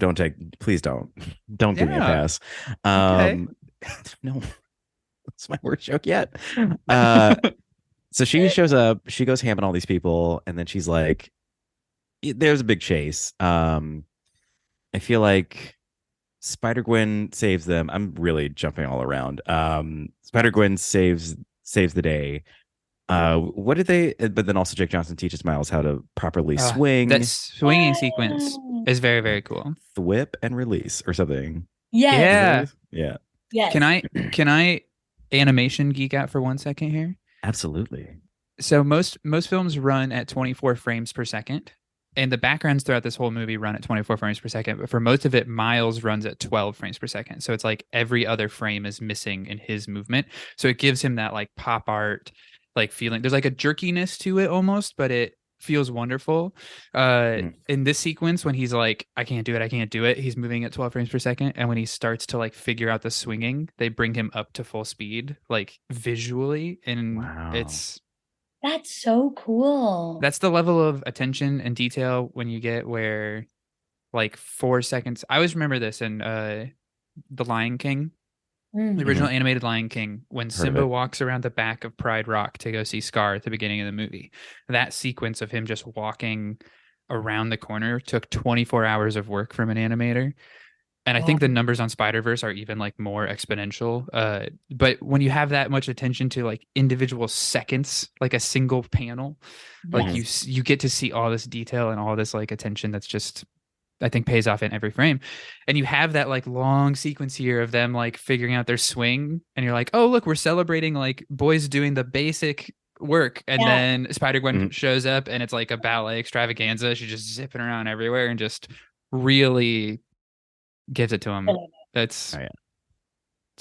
please don't give me a Yeah. pass. Okay. No, that's my worst joke yet. So she shows up, she goes ham on all these people, and then she's like, there's a big chase. I feel like Spider-Gwen saves them. I'm really jumping all around. Spider-Gwen saves the day. What did they? But then also Jake Johnson teaches Miles how to properly swing. That swinging sequence is very, very cool. Whip and release or something. Yes. Yeah. Yes. Can I animation geek out for 1 second here? Absolutely. So most films run at 24 frames per second, and the backgrounds throughout this whole movie run at 24 frames per second. But for most of it, Miles runs at 12 frames per second. So it's like every other frame is missing in his movement. So it gives him that like pop art like feeling. There's like a jerkiness to it almost, but it feels wonderful. In this sequence, when he's like, I can't do it, he's moving at 12 frames per second. And when he starts to like figure out the swinging, they bring him up to full speed, like visually. And That's so cool. That's the level of attention and detail when you get where like 4 seconds. I always remember this in The Lion King, the original animated Lion King, when Simba walks around the back of Pride Rock to go see Scar at the beginning of the movie. That sequence of him just walking around the corner took 24 hours of work from an animator. And I think the numbers on Spiderverse are even like more exponential. But when you have that much attention to like individual seconds, like a single panel, like you get to see all this detail and all this like attention that's just, I think, pays off in every frame. And you have that like long sequence here of them like figuring out their swing, and you're like, oh look, we're celebrating like boys doing the basic work. And then Spider-Gwen shows up and it's like a ballet extravaganza. She's just zipping around everywhere and just really gives it to him. It's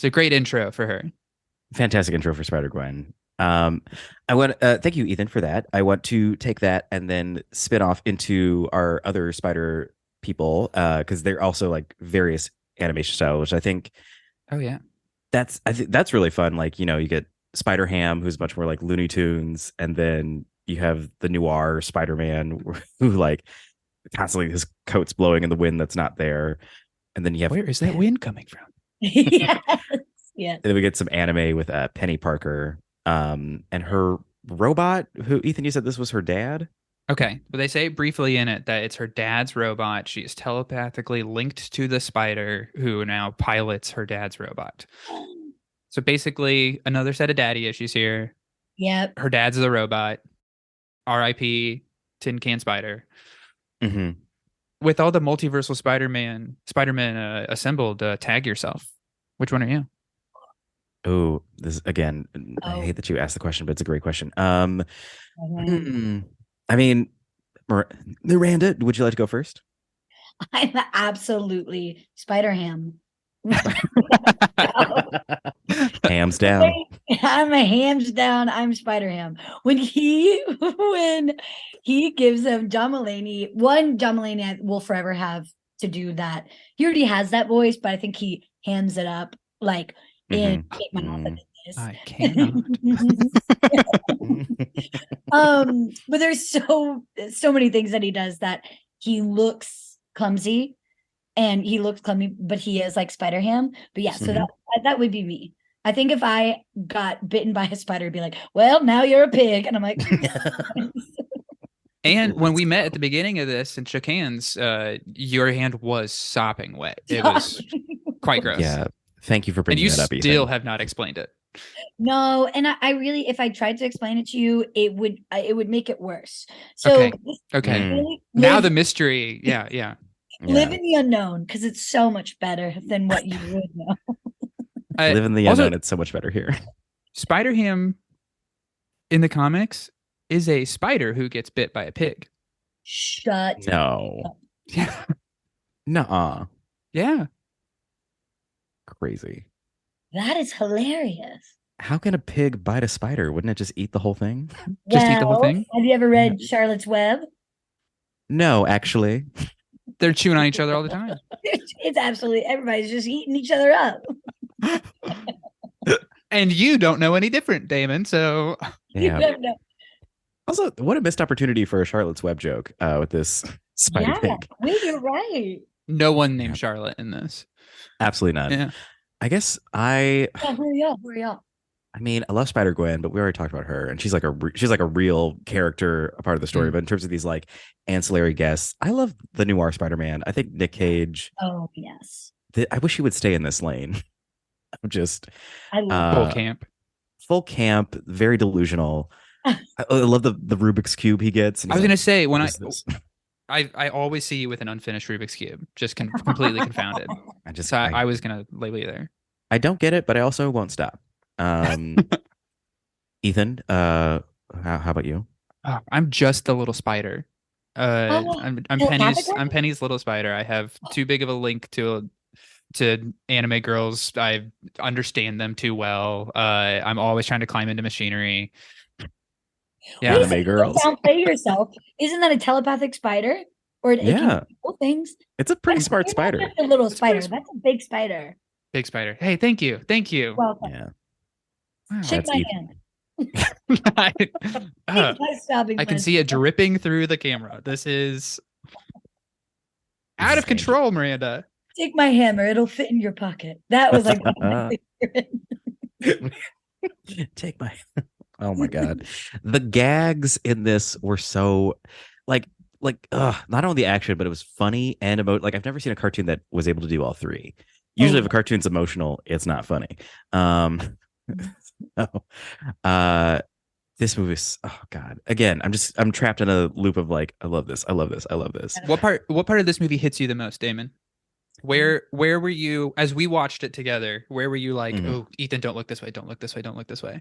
a great intro for her. Fantastic intro for Spider-Gwen. I want thank you, Ethan, for that. I want to take that and then spin off into our other Spider people, because they're also like various animation styles, which I think that's really fun. Like, you know, you get Spider-Ham, who's much more like Looney Tunes, and then you have the noir Spider-Man who like constantly his coat's blowing in the wind that's not there. And then you have, where is that wind coming from? Yeah. And then we get some anime with Penny Parker, and her robot, who, Ethan, you said this was her dad? Okay. Well, they say briefly in it that it's her dad's robot. She is telepathically linked to the spider who now pilots her dad's robot. So basically another set of daddy issues here. Yep. Her dad's the robot. R.I.P. Tin Can Spider. Mm-hmm. With all the multiversal Spider-Man assembled, tag yourself. Which one are you? Oh, this again. I hate that you asked the question, but it's a great question. I mean, Miranda, would you like to go first? I'm absolutely Spider-Ham. Hands down. I'm a hands down. I'm Spider Ham. When he gives him John Mulaney will forever have to do that. He already has that voice, but I think he hams it up like in Take My Mouth. I cannot. But there's so many things that he does that he looks clumsy, but he is like Spider Ham. But yeah, so that would be me. I think if I got bitten by a spider, it'd be like, well, now you're a pig. And I'm like, and when we met at the beginning of this and shook hands, your hand was sopping wet. It was quite gross. Yeah. Thank you for bringing that up, Ethan. And you still have not explained it. No, and I really, if I tried to explain it to you, it would make it worse. So okay. Now the mystery, yeah. Live in the unknown, because it's so much better than what you would know. Live in the unknown. It's so much better here. Spider-Ham in the comics is a spider who gets bit by a pig. Shut No. up. Yeah. Nuh-uh. Yeah. Crazy. That is hilarious. How can a pig bite a spider? Wouldn't it just eat the whole thing? Just eat the whole thing? Have you ever read Charlotte's Web? No, actually. They're chewing on each other all the time. It's absolutely, everybody's just eating each other up. And you don't know any different, Damon, so... Yeah. You don't know. Also, what a missed opportunity for a Charlotte's Web joke with this spider pig. Wait, you're right. No one named Charlotte in this. Absolutely not. Yeah. I guess hurry up. I mean, I love Spider-Gwen, but we already talked about her, and she's like a real character, a part of the story. But in terms of these like ancillary guests, I love the noir Spider-Man. I think Nick Cage. Oh yes. I wish he would stay in this lane. I'm just I love full camp, very delusional. I love the Rubik's Cube he gets. I was gonna say when I always see you with an unfinished Rubik's Cube, just completely confounded. I was gonna label you there. I don't get it, but I also won't stop. Ethan, how about you? Oh, I'm just a little spider. I'm Penny's little spider. I have too big of a link to anime girls. I understand them too well. I'm always trying to climb into machinery. Yeah, anime girls. Downplay yourself. Isn't that a telepathic spider? Or it can do things. It's a pretty smart spider. Not just a little spider. That's a big spider. Big spider. Hey, thank you. Welcome. Yeah. Wow. Shake my hand. I can see it dripping through the camera. This is out of control, Miranda. Take my hammer. It'll fit in your pocket. That was like one of my favorite. Take my... Oh my God. The gags in this were so not only the action, but it was funny and I've never seen a cartoon that was able to do all three. Usually if a cartoon's emotional, it's not funny. This movie is, oh God. Again, I'm trapped in a loop of like, I love this. What part of this movie hits you the most, Damon? Where were you as we watched it together? Where were you like, oh, Ethan, don't look this way, don't look this way, don't look this way?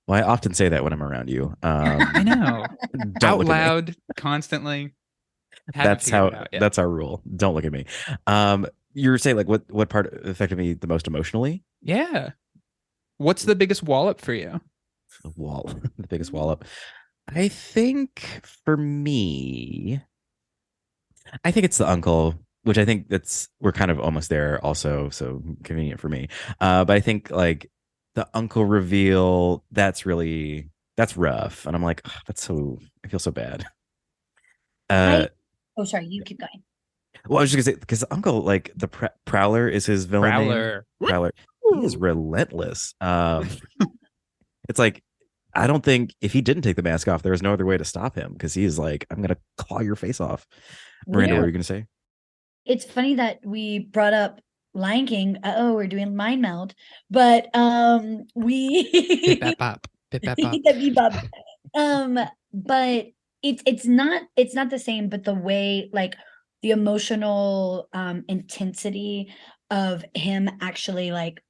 Well, I often say that when I'm around you. I know. Out loud, constantly. That's our rule. Don't look at me. You were saying like what part affected me the most emotionally? Yeah. What's the biggest wallop for you? The biggest wallop. I think for me, I think it's the uncle, which I think we're kind of almost there also, so convenient for me. But I think like the uncle reveal, that's rough. And I'm like, oh, I feel so bad. Sorry, you keep going. Well, I was just gonna say, because the uncle, like the Prowler is his villain name. Prowler. He is relentless. It's like, I don't think if he didn't take the mask off, there was no other way to stop him, because he is like, I'm gonna claw your face off. Miranda, what were you gonna say? It's funny that we brought up Lion King. We're doing mind meld, but we Bip, bop. But it's not the same, but the way, like the emotional intensity of him actually like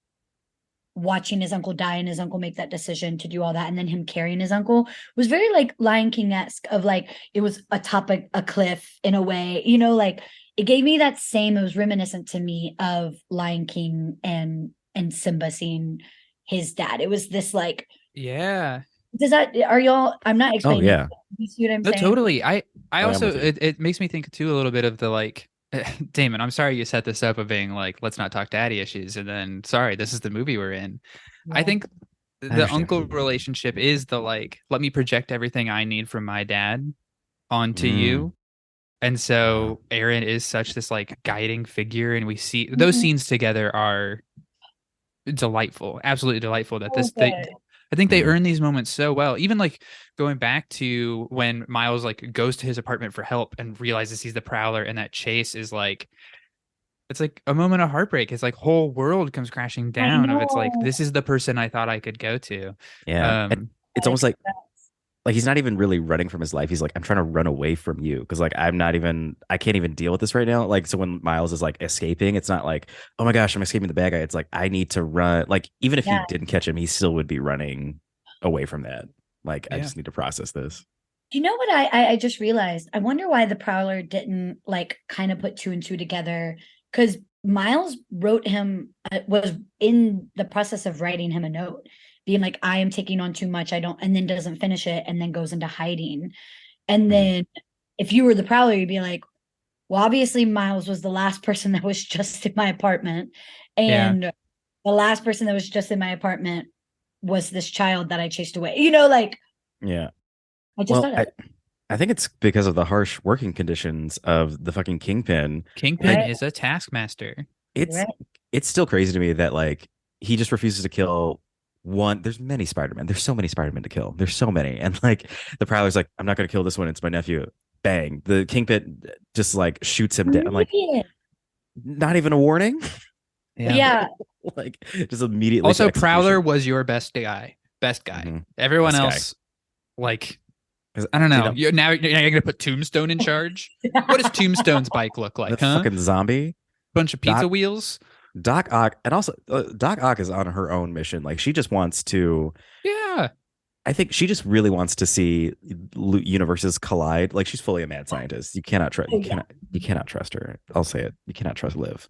watching his uncle die and his uncle make that decision to do all that, and then him carrying his uncle was very like Lion King-esque, of like it was atop a cliff in a way, like it gave me that same, it was reminiscent to me of Lion King and and Simba seeing his dad. It was this like, Yeah. are y'all, I'm not explaining. Oh, yeah. You see what I'm No, saying? totally. I I'm also, with you. it makes me think too a little bit of the like, Damon, I'm sorry you set this up of being like, let's not talk daddy issues. And then, sorry, this is the movie we're in. I think the understand. uncle relationship is the like, let me project everything I need from my dad onto you. And so Aaron is such this like guiding figure. And we see those scenes together are delightful, absolutely delightful. That I think they earn these moments so well. Even like going back to when Miles like goes to his apartment for help and realizes he's the Prowler, and that chase is like, it's like a moment of heartbreak. His like whole world comes crashing down. Of it's like, this is the person I thought I could go to. Yeah, it's almost like he's not even really running from his life. He's like, I'm trying to run away from you because like I can't even deal with this right now. Like, so when Miles is like escaping, it's not like, oh my gosh, I'm escaping the bad guy. It's like, I need to run. Like, even if he didn't catch him, he still would be running away from that. Like, I just need to process this. You know what I just realized? I wonder why the Prowler didn't like kind of put 2 and 2 together, because Miles wrote him, was in the process of writing him a note, being like, I am taking on too much. I don't, and then doesn't finish it and then goes into hiding. And then if you were the Prowler, you'd be like, well, obviously Miles was the last person that was just in my apartment. And the last person that was just in my apartment was this child that I chased away. You know, like, yeah. I just thought I think it's because of the harsh working conditions of the fucking Kingpin. Kingpin is a taskmaster. It's still crazy to me that like he just refuses to kill one. There's many Spider-Man. There's so many Spider-Man to kill. There's so many. And like the Prowler's like, I'm not going to kill this one. It's my nephew. Bang. The Kingpin just like shoots him dead. I'm like, not even a warning. Yeah. Like just immediately. Also, Prowler was your best guy. Everyone Best else, like, I don't know. Now you're going to put Tombstone in charge? What does Tombstone's bike look like? That fucking zombie. Bunch of pizza wheels. Doc Ock, and also Doc Ock is on her own mission. Like she just wants to. Yeah. I think she just really wants to see universes collide. Like she's fully a mad scientist. You cannot trust. You cannot trust her. I'll say it. You cannot trust Liv.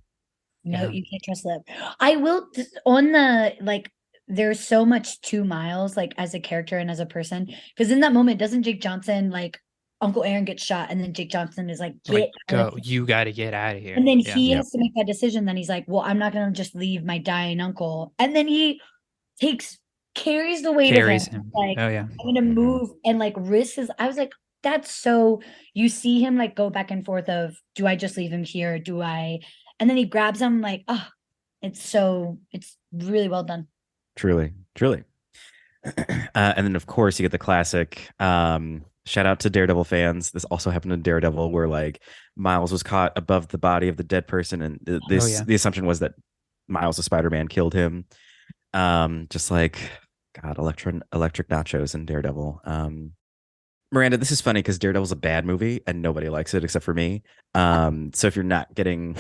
No, you can't trust Liv. I will on the like. There's so much to Miles, like as a character and as a person, because in that moment, doesn't Jake Johnson like Uncle Aaron gets shot, and then Jake Johnson is like, go, you got to get out of here. And then he has to make that decision. Then he's like, well, I'm not going to just leave my dying uncle. And then he carries the weight of him. Like, I'm going to move and like risk his. I was like, that's so, you see him like go back and forth of, do I just leave him here? Do I? And then he grabs him like, oh, it's really well done. Truly. And then of course you get the classic, shout out to Daredevil fans. This also happened in Daredevil where like Miles was caught above the body of the dead person. And the assumption was that Miles, the Spider-Man, killed him. Just like, God, electric nachos in Daredevil. Miranda, this is funny because Daredevil's a bad movie and nobody likes it except for me. So if you're not getting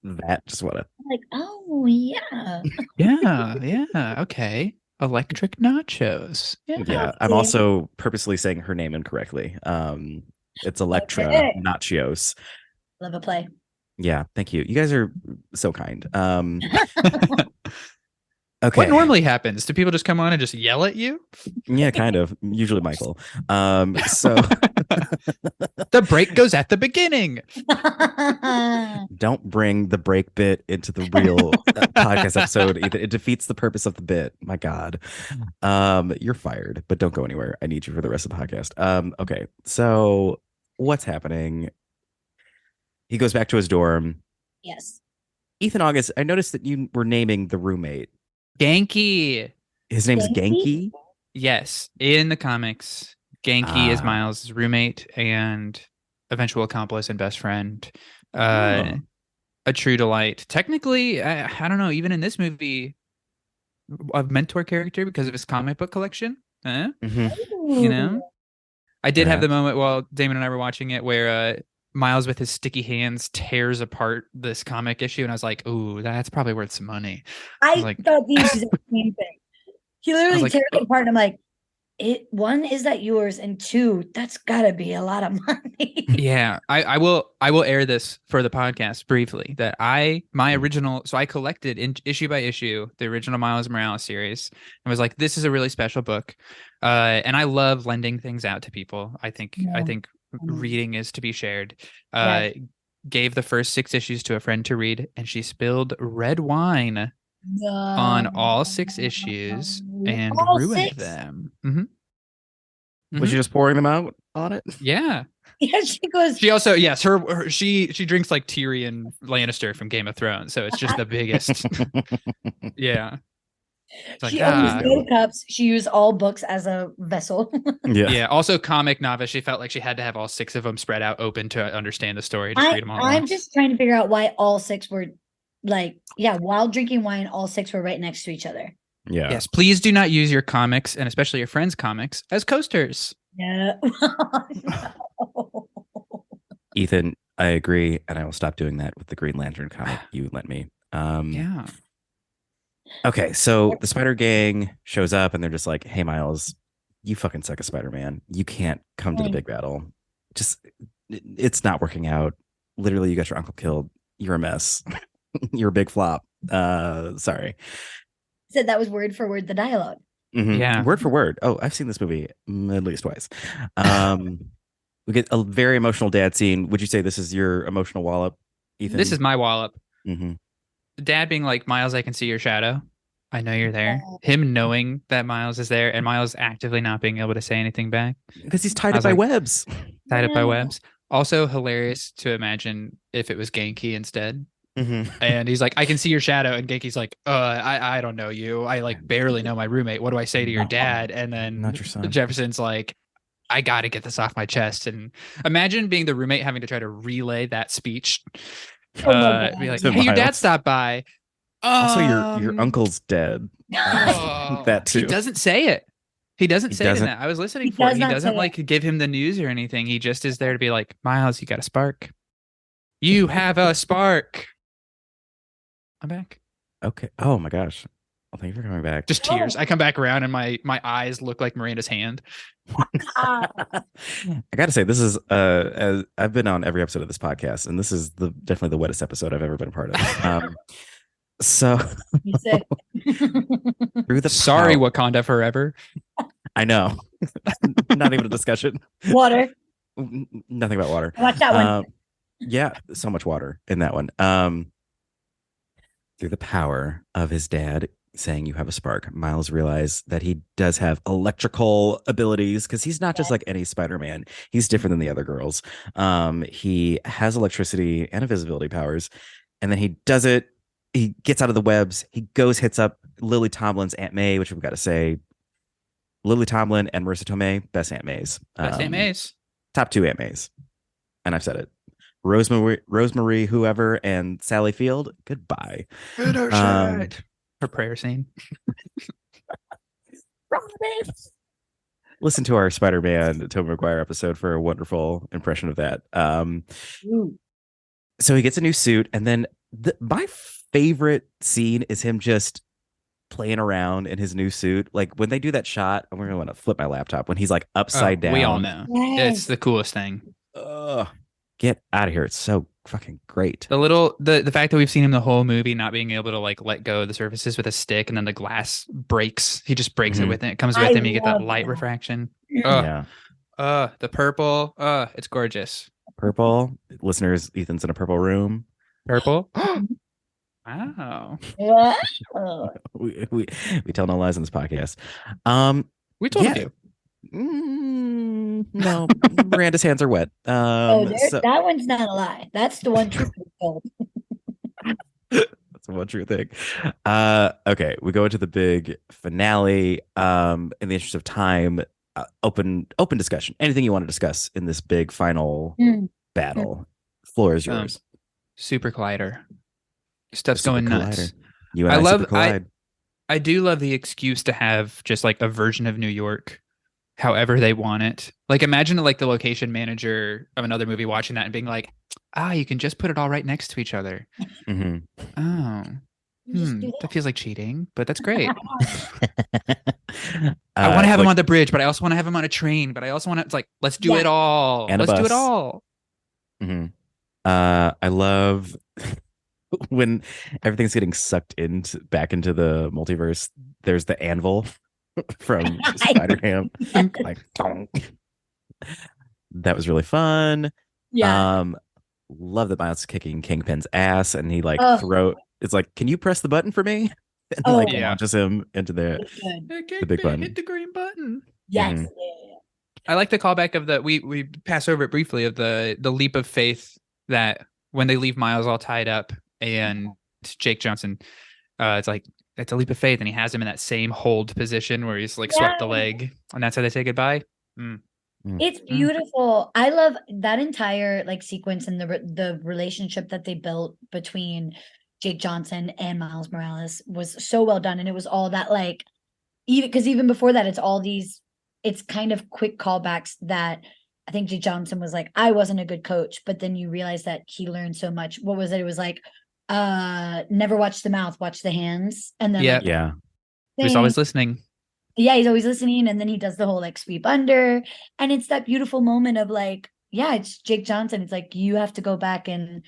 that, just want to like, oh yeah. yeah. Okay. Electric nachos. Yeah. I'm also purposely saying her name incorrectly. It's Electra Nachos. Love a play. Yeah, thank you. You guys are so kind. Okay. What normally happens? Do people just come on and just yell at you? Yeah, kind of. Usually Michael. So the break goes at the beginning. Don't bring the break bit into the real podcast episode. It defeats the purpose of the bit. My God. You're fired, but don't go anywhere. I need you for the rest of the podcast. Okay. So what's happening? He goes back to his dorm. Yes. Ethan August, I noticed that you were naming the roommate. Genki. His name's Genki? Yes. In the comics, Genki is Miles' roommate and eventual accomplice and best friend. A true delight. Technically, I don't know, even in this movie, a mentor character because of his comic book collection. You know? I did have the moment while Damon and I were watching it where Miles with his sticky hands tears apart this comic issue, and I was like, "Ooh, that's probably worth some money." I thought the exact same thing. He literally tears it apart, and I'm like, One, is that yours? And two, that's gotta be a lot of money. Yeah, I will air this for the podcast briefly that my original, so I collected issue by issue the original Miles Morales series and was like, this is a really special book. And I love lending things out to people. I think reading is to be shared. Yes. Gave the first 6 issues to a friend to read, and she spilled red wine on all 6 issues and All ruined 6? them. Mm-hmm. Was she just pouring them out on it? Yeah. Yeah, she goes. She also, yes, she drinks like Tyrion Lannister from Game of Thrones, so it's just the biggest. Yeah. It's like, She owns no cups. She used all books as a vessel. Yeah. Also, comic novice. She felt like she had to have all 6 of them spread out, open to understand the story. Just read them all. I'm just trying to figure out why all 6 were like, while drinking wine, all 6 were right next to each other. Yeah. Yes. Please do not use your comics, and especially your friends' comics, as coasters. Yeah. No. Ethan, I agree, and I will stop doing that with the Green Lantern comic you lent me. Yeah. Okay, so the Spider Gang shows up, and they're just like, "Hey, Miles, you fucking suck as Spider-Man. You can't come to the big battle. It's not working out. Literally, you got your uncle killed. You're a mess. You're a big flop. Sorry." Said that was word for word the dialogue. Mm-hmm. Yeah. Word for word. Oh, I've seen this movie at least twice. We get a very emotional dad scene. Would you say this is your emotional wallop, Ethan? This is my wallop. Mm-hmm. Dad being like, Miles, I can see your shadow. I know you're there. Him knowing that Miles is there, and Miles actively not being able to say anything back. Because he's tied up by webs. Tied up by webs. Also hilarious to imagine if it was Genki instead. Mm-hmm. And he's like, I can see your shadow. And Genki's like, I don't know you. I like barely know my roommate. What do I say to your dad? And then Not your son. Jefferson's like, I got to get this off my chest. And imagine being the roommate having to try to relay that speech. Be like, hey, your dad stopped by. Also, your uncle's dead. That too. He doesn't say it. He doesn't say that. I was listening for it. He doesn't like give him the news or anything. He just is there to be like, Miles, you got a spark. You have a spark. I'm back. Okay. Oh my gosh. Well, thank you for coming back. Just tears. I come back around and my eyes look like Miranda's hand. I gotta say, this is as I've been on every episode of this podcast, and this is definitely the wettest episode I've ever been a part of. So through the sorry, Wakanda forever. I know. Not even a discussion. Water. Nothing about water. Watch that one. Yeah, so much water in that one. Through the power of his dad saying you have a spark, Miles realized that he does have electrical abilities, because he's not just like any Spider-Man. He's different than the other girls. He has electricity and invisibility powers, and then he does it. He gets out of the webs. He goes, hits up Lily Tomlin's Aunt May, which we've got to say, Lily Tomlin and Marissa Tomei, best Aunt Mays. Best Aunt Mays. Top 2 Aunt Mays. And I've said it. Rosemary, whoever, and Sally Field, goodbye. Her prayer scene. Listen to our Spider-Man Tobey Maguire episode for a wonderful impression of that. So he gets a new suit, and then my favorite scene is him just playing around in his new suit. Like when they do that shot, I'm gonna want to flip my laptop when he's like upside down. We all know. Yes. It's the coolest thing. Get out of here. It's so fucking great. The fact that we've seen him the whole movie not being able to like let go of the surfaces with a stick, and then the glass breaks. He just breaks it with it. It comes with him. You get that light refraction. Yeah. The purple. It's gorgeous. Purple. Listeners, Ethan's in a purple room. Purple. Wow. We tell no lies on this podcast. We told you. No, Miranda's hands are wet. That one's not a lie. That's the one truth we told. That's one true thing. Okay, we go into the big finale. In the interest of time, open discussion. Anything you want to discuss in this big final battle? Floor is yours. Super Collider. Stuff's going nuts. You and I Super Collide. I do love the excuse to have just like a version of New York however they want it. Like imagine like the location manager of another movie watching that and being like, you can just put it all right next to each other. Mm-hmm. Oh, You just do That that. feels like cheating, but that's great. I I want to have him on the bridge, but I also want to have him on a train, but I also want to, it's like, let's do it all. And a let's do bus. it all. I love when everything's getting sucked back into the multiverse. There's the anvil from Spider-Ham. Like, that was really fun. Yeah. Love that Miles is kicking Kingpin's ass, and he it's like, can you press the button for me? And launches him into the big button. Hit the green button. Yes. Mhm. Yeah. I like the callback of we pass over it briefly of the leap of faith that when they leave Miles all tied up and Jake Johnson, it's like, it's a leap of faith, and he has him in that same hold position where he's like swept the leg, and that's how they say goodbye. It's beautiful. I love that entire like sequence and the relationship that they built between Jake Johnson and Miles Morales was so well done. And it was all that like, even before that, it's kind of quick callbacks that I think Jake Johnson was like, I wasn't a good coach, but then you realize that he learned so much. What was it? It was like, never watch the mouth, watch the hands. And then he was always listening. Yeah, he's always listening. And then he does the whole like sweep under. And it's that beautiful moment of like, yeah, it's Jake Johnson. It's like, you have to go back and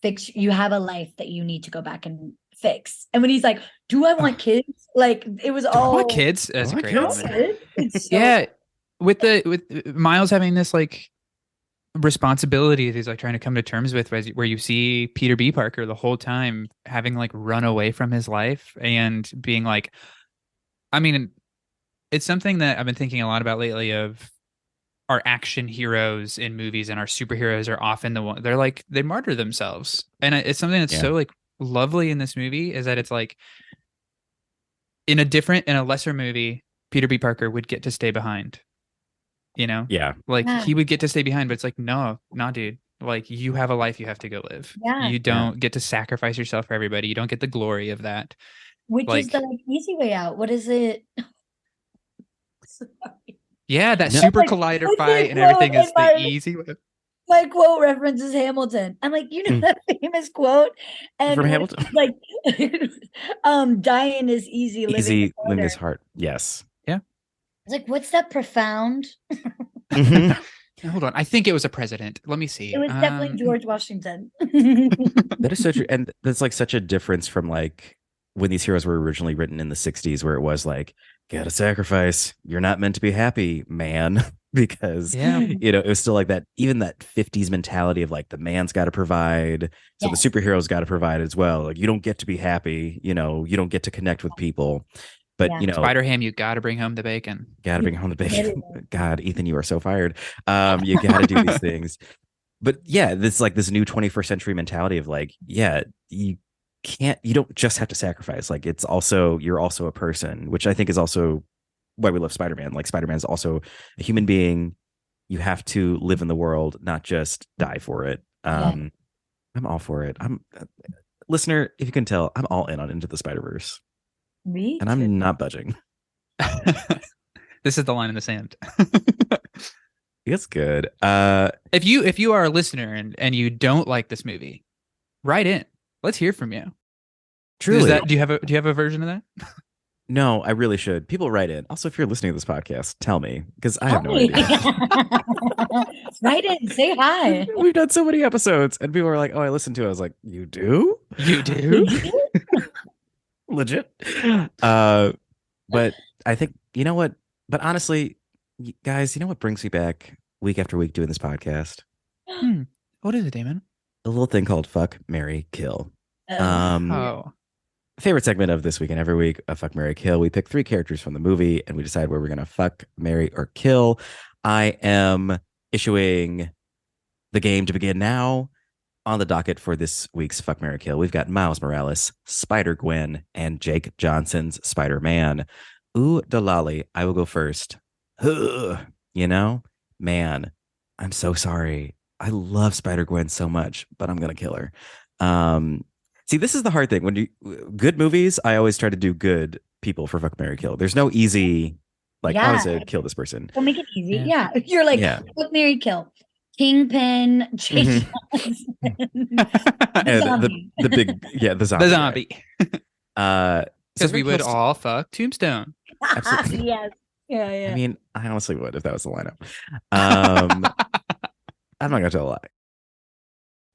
fix, you have a life that you need to go back and fix. And when he's like, do I want kids? Like it was all. I want kids. That's a great moment. So with Miles having this like responsibility that he's like trying to come to terms with, where you see Peter B. Parker the whole time having like run away from his life and being like, I mean, it's something that I've been thinking a lot about lately of our action heroes in movies, and our superheroes are often the one, they martyr themselves. And it's something that's so like lovely in this movie, is that it's like in a lesser movie, Peter B. Parker would get to stay behind, you know? Yeah. Like he would get to stay behind, but it's like, no, dude. Like you have a life you have to go live. Yeah. You don't get to sacrifice yourself for everybody. You don't get the glory of that. Which is the like, easy way out. What is it? Yeah, that super collider fight and everything is the easy way. My quote references Hamilton. I'm like, you know that famous quote? And from Hamilton? Like, dying is easy. Living is hard. Yes. Yeah. It's like, what's that profound? Hold on. I think it was a president. Let me see. It was definitely George Washington. That is so true. And that's like such a difference from like when these heroes were originally written in the 60s, where it was like, gotta sacrifice. You're not meant to be happy, man. Because, it was still like that, even that 50s mentality of like the man's got to provide. So the superheroes got to provide as well. Like you don't get to be happy. You don't get to connect with people. But, Spider-Ham, you got to bring home the bacon. Got to bring home the bacon. God, Ethan, you are so fired. You got to do these things. But yeah, this like this new 21st century mentality of like, you don't just have to sacrifice. Like you're also a person, which I think is also why we love Spider-Man. Like Spider-Man is also a human being. You have to live in the world, not just die for it. I'm all for it. Listener, if you can tell, I'm all in on Into the Spider-Verse. Me and I'm not budging. This is the line in the sand. It's good. If you are a listener and you don't like this movie, write in. Let's hear from you. Truly. Do you have a version of that? No, I really should. People write in. Also, if you're listening to this podcast, tell me, because I have no idea. Write in, say hi. We've done so many episodes, and people are like, "Oh, I listened to it." I was like, "You do? You do? Legit?" But I think you know what. But honestly, guys, you know what brings me back week after week doing this podcast? What is it, Damon? A little thing called Fuck, Marry, Kill. Favorite segment of this week and every week, a Fuck, Marry, Kill. We pick 3 characters from the movie and we decide where we're going to fuck, marry, or kill. I am issuing the game to begin now. On the docket for this week's Fuck, Marry, Kill, we've got Miles Morales, Spider-Gwen, and Jake Johnson's Spider-Man. Ooh, Dalali, I will go first. Man, I'm so sorry. I love Spider-Gwen so much, but I'm going to kill her. See, this is the hard thing. When good movies, I always try to do good people for Fuck, Marry, Kill. There's no easy, I would say kill this person. We'll make it easy. Yeah. You're like, Fuck, Marry, Kill. Kingpin, Jake Johnson. The zombie. The zombie. Because we would post- all fuck Tombstone. Absolutely. Yes. Yeah. I mean, I honestly would if that was the lineup. I'm not gonna tell a lie.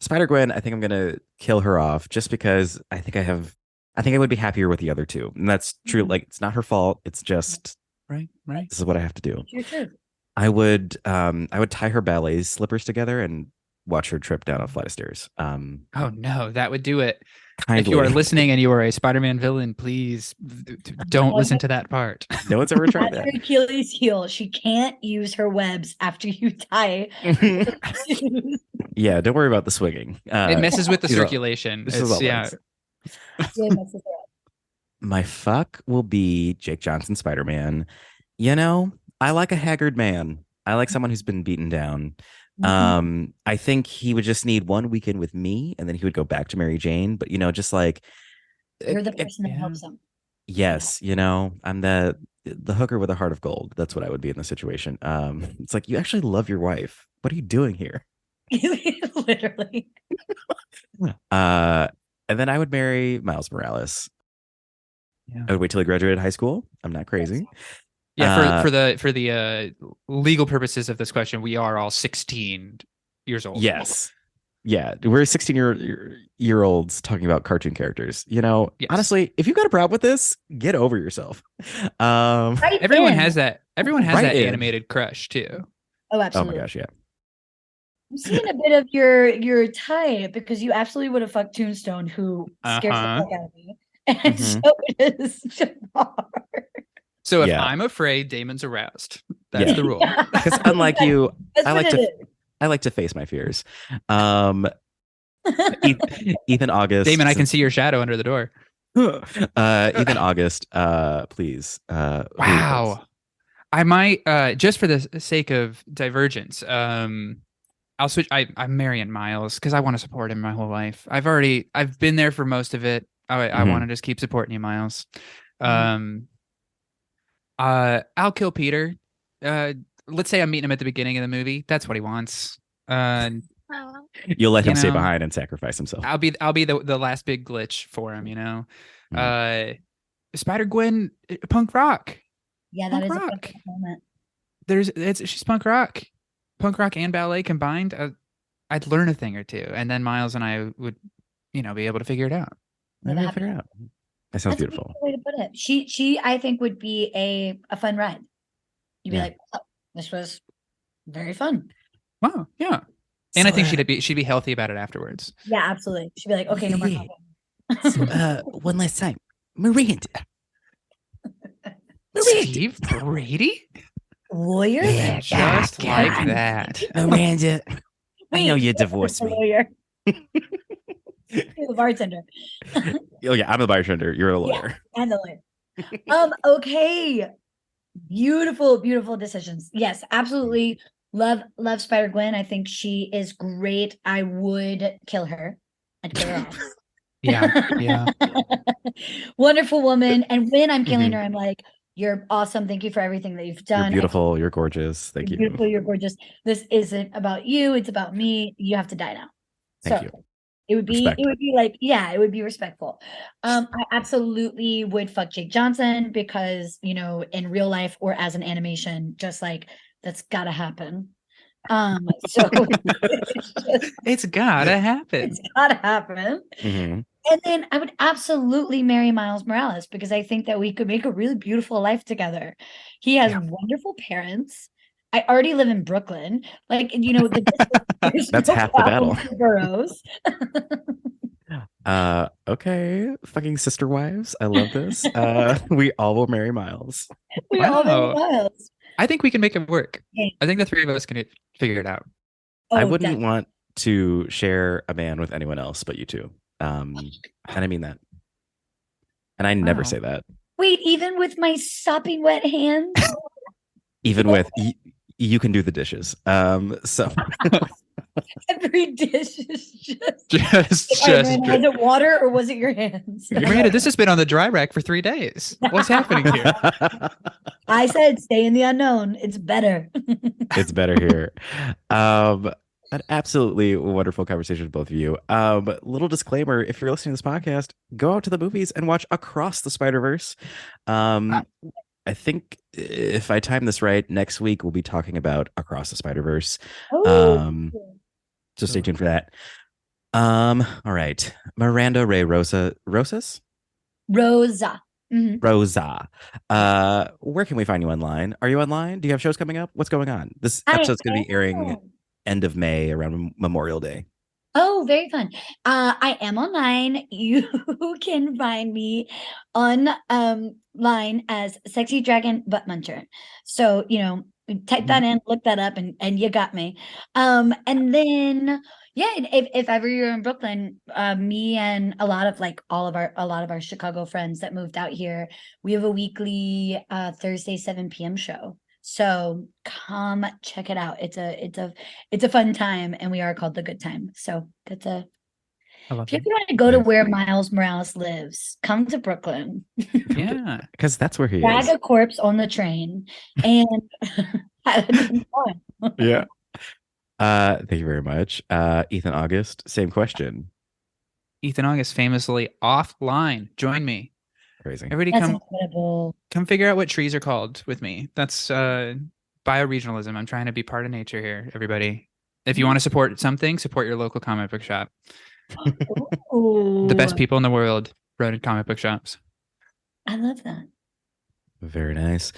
Spider-Gwen, I think I'm gonna kill her off just because I think I would be happier with the other two. And that's true. Like, it's not her fault. It's just Right. this is what I have to do. True. I would tie her ballet slippers together and watch her trip down a flight of stairs. Oh no, that would do it. Kindly. If you are listening and you are a Spider-Man villain, please don't listen to that part. No one's ever tried That's that. her Achilles heel. She can't use her webs after you tie. Yeah, don't worry about the swinging. It messes with the these are- circulation. this is all Yeah. legs. Yeah, that's it. My fuck will be Jake Johnson Spider-Man. You know, I like a haggard man. I like someone who's been beaten down. I think he would just need one weekend with me, and then he would go back to Mary Jane. But just like You're the person that yeah. helps them. yes, I'm the hooker with a heart of gold. That's what I would be in the situation. It's like, you actually love your wife. What are you doing here? Literally. And then I would marry Miles Morales. Yeah. I would wait till he graduated high school. I'm not crazy. Yeah, for the legal purposes of this question, we are all 16 years old. Yes. Yeah, we're 16-year-olds talking about cartoon characters. Yes. Honestly, if you've got a problem with this, get over yourself. Right Everyone in. has that. Everyone has Right that in. animated crush too. Oh, Oh absolutely. my gosh, yeah. I'm seeing a bit of your type because you absolutely would have fucked Tombstone, who scares the fuck out of me. And so does Jafar. So if Yeah. I'm afraid, Damon's aroused. That's Yeah. the rule. Because unlike you, That's I what like it to is. I like to face my fears. Ethan August. Damon, I can see your shadow under the door. Ethan August, please. Who are your picks? Wow. I might just for the sake of divergence, I'll switch. I'm marrying Miles because I want to support him my whole life. I've been there for most of it. I want to just keep supporting you, Miles. I'll kill Peter. Let's say I'm meeting him at the beginning of the movie. That's what he wants. You'll let him stay know, behind and sacrifice himself. I'll be the last big glitch for him. Spider-Gwen, punk rock. Yeah, that Punk is a rock. perfect moment. She's punk rock and ballet combined. I'd learn a thing or two, and then Miles and I would, be able to figure it out. Maybe I'll figure it out. That sounds That's a beautiful. good way to put it. She I think would be a fun ride. You'd be Yeah. like, oh, this was very fun. Wow, yeah. And I So, think she'd be healthy about it afterwards. Yeah, absolutely. She'd be like, okay, no more Yeah. talking. One last time. Miranda. Steve Brady, Lawyer? Yeah, just God, like God. that. Miranda. I know Wait, you divorced the me. lawyer. You're the bartender. Oh yeah, I'm the bartender. You're a lawyer. And the lawyer. Okay. Beautiful, beautiful decisions. Yes, absolutely. Love Spider-Gwen. I think she is great. I would kill her. I'd kill her off. Yeah. Wonderful woman. And when I'm killing her, I'm like, you're awesome. Thank you for everything that you've done. You're beautiful. You're gorgeous. Thank You're you. beautiful. You're gorgeous. This isn't about you. It's about me. You have to die now. Thank you. It would be Respect. it would be respectful. I absolutely would fuck Jake Johnson because, in real life or as an animation, just like that's gotta happen. So It's gotta happen. it's gotta happen. Mhm. And then I would absolutely marry Miles Morales because I think that we could make a really beautiful life together. He has wonderful parents. I already live in Brooklyn. Like, there's That's no half the problem battle. with boroughs. Okay. Fucking sister wives. I love this. We all will marry Miles. We all marry Wow. Miles. I think we can make it work. Okay. I think the three of us can figure it out. I Oh, wouldn't definitely. want to share a man with anyone else but you two. And I mean that. And I never Wow. say that. Wait, even with my sopping wet hands? Even with you can do the dishes. So Every dish is just. Just Was it water or was it your hands? Miranda, this has been on the dry rack for 3 days. What's happening here? I said, stay in the unknown. It's better. It's better here. An absolutely wonderful conversation with both of you. Little disclaimer: if you're listening to this podcast, go out to the movies and watch Across the Spiderverse. I think if I time this right, next week we'll be talking about Across the Spiderverse. So stay tuned for that. All right, Miranda Rozsa. Rosa. Mm-hmm. Rozsa. Where can we find you online? Are you online? Do you have shows coming up? What's going on? This episode's going to be airing end of May around Memorial Day. Oh, very fun. I am online. You can find me online as Sexy Dragon Butt Muncher. So, type that in, look that up, and you got me. And then if ever you're in Brooklyn, me and a lot of our Chicago friends that moved out here, we have a weekly Thursday 7 p.m. show. So come check it out. It's a fun time, and we are called The Good Time. So if you want to go to where Miles Morales lives, come to Brooklyn. Yeah, because that's where he Drag is. a corpse on the train and have a good time. Yeah. Thank you very much. Ethan August, same question. Ethan August, famously offline. Join me. Crazy. Everybody That's incredible. Come figure out what trees are called with me. That's bioregionalism. I'm trying to be part of nature here, everybody. If you want to support something, support your local comic book shop. The best people in the world run in comic book shops. I love that. Very nice.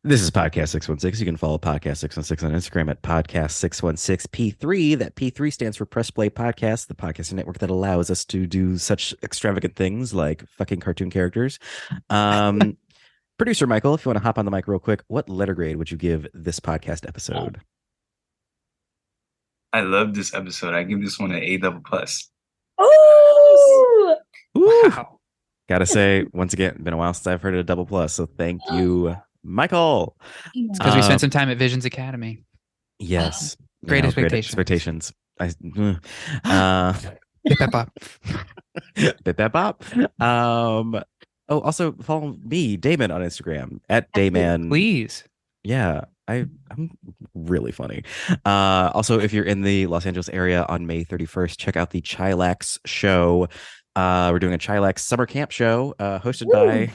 This is Podcast 616. You can follow Podcast 616 on Instagram at Podcast 616P3. That P3 stands for Press Play Podcast, the podcasting network that allows us to do such extravagant things like fucking cartoon characters. Producer Michael, if you want to hop on the mic real quick, what letter grade would you give this podcast episode? I love this episode. I give this one an A++. Ooh! Wow. Gotta say, once again, been a while since I've heard a double plus, so thank you, Michael. It's because we spent some time at Visions Academy. Yes. Great Great expectations. expectations. Bip, bap, bop. Bip, bap, bop. Also follow me, Damon, on Instagram at Damon. Please. Yeah, I'm really funny. Also, if you're in the Los Angeles area on May 31st, check out the Chilax show. We're doing a Chilax summer camp show hosted by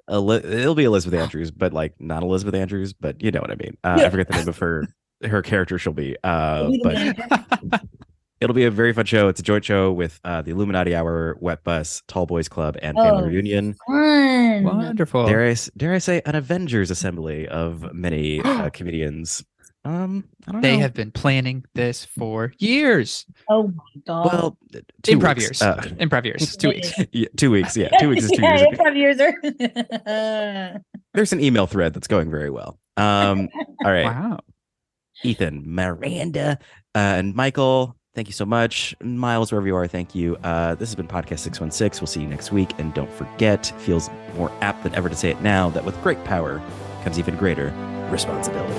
it'll be Elizabeth Andrews, but like not Elizabeth Andrews, but you know what I mean. I forget the name of her character she'll be. But it'll be a very fun show. It's a joint show with the Illuminati Hour, Wet Bus, Tall Boys Club, and Family Reunion. Fun. Wonderful. Dare I say an Avengers assembly of many comedians. I don't know. They have been planning this for years. Oh my god. Well, Improv weeks. years. Improv years. 2 weeks. Yeah, 2 weeks. Yeah, 2 weeks is 2 years. Improv years. There's an email thread that's going very well. All right. Wow. Ethan, Miranda, and Michael, thank you so much. Miles, wherever you are, thank you. This has been Podcast 616. We'll see you next week. And don't forget, feels more apt than ever to say it now, that with great power comes even greater responsibility.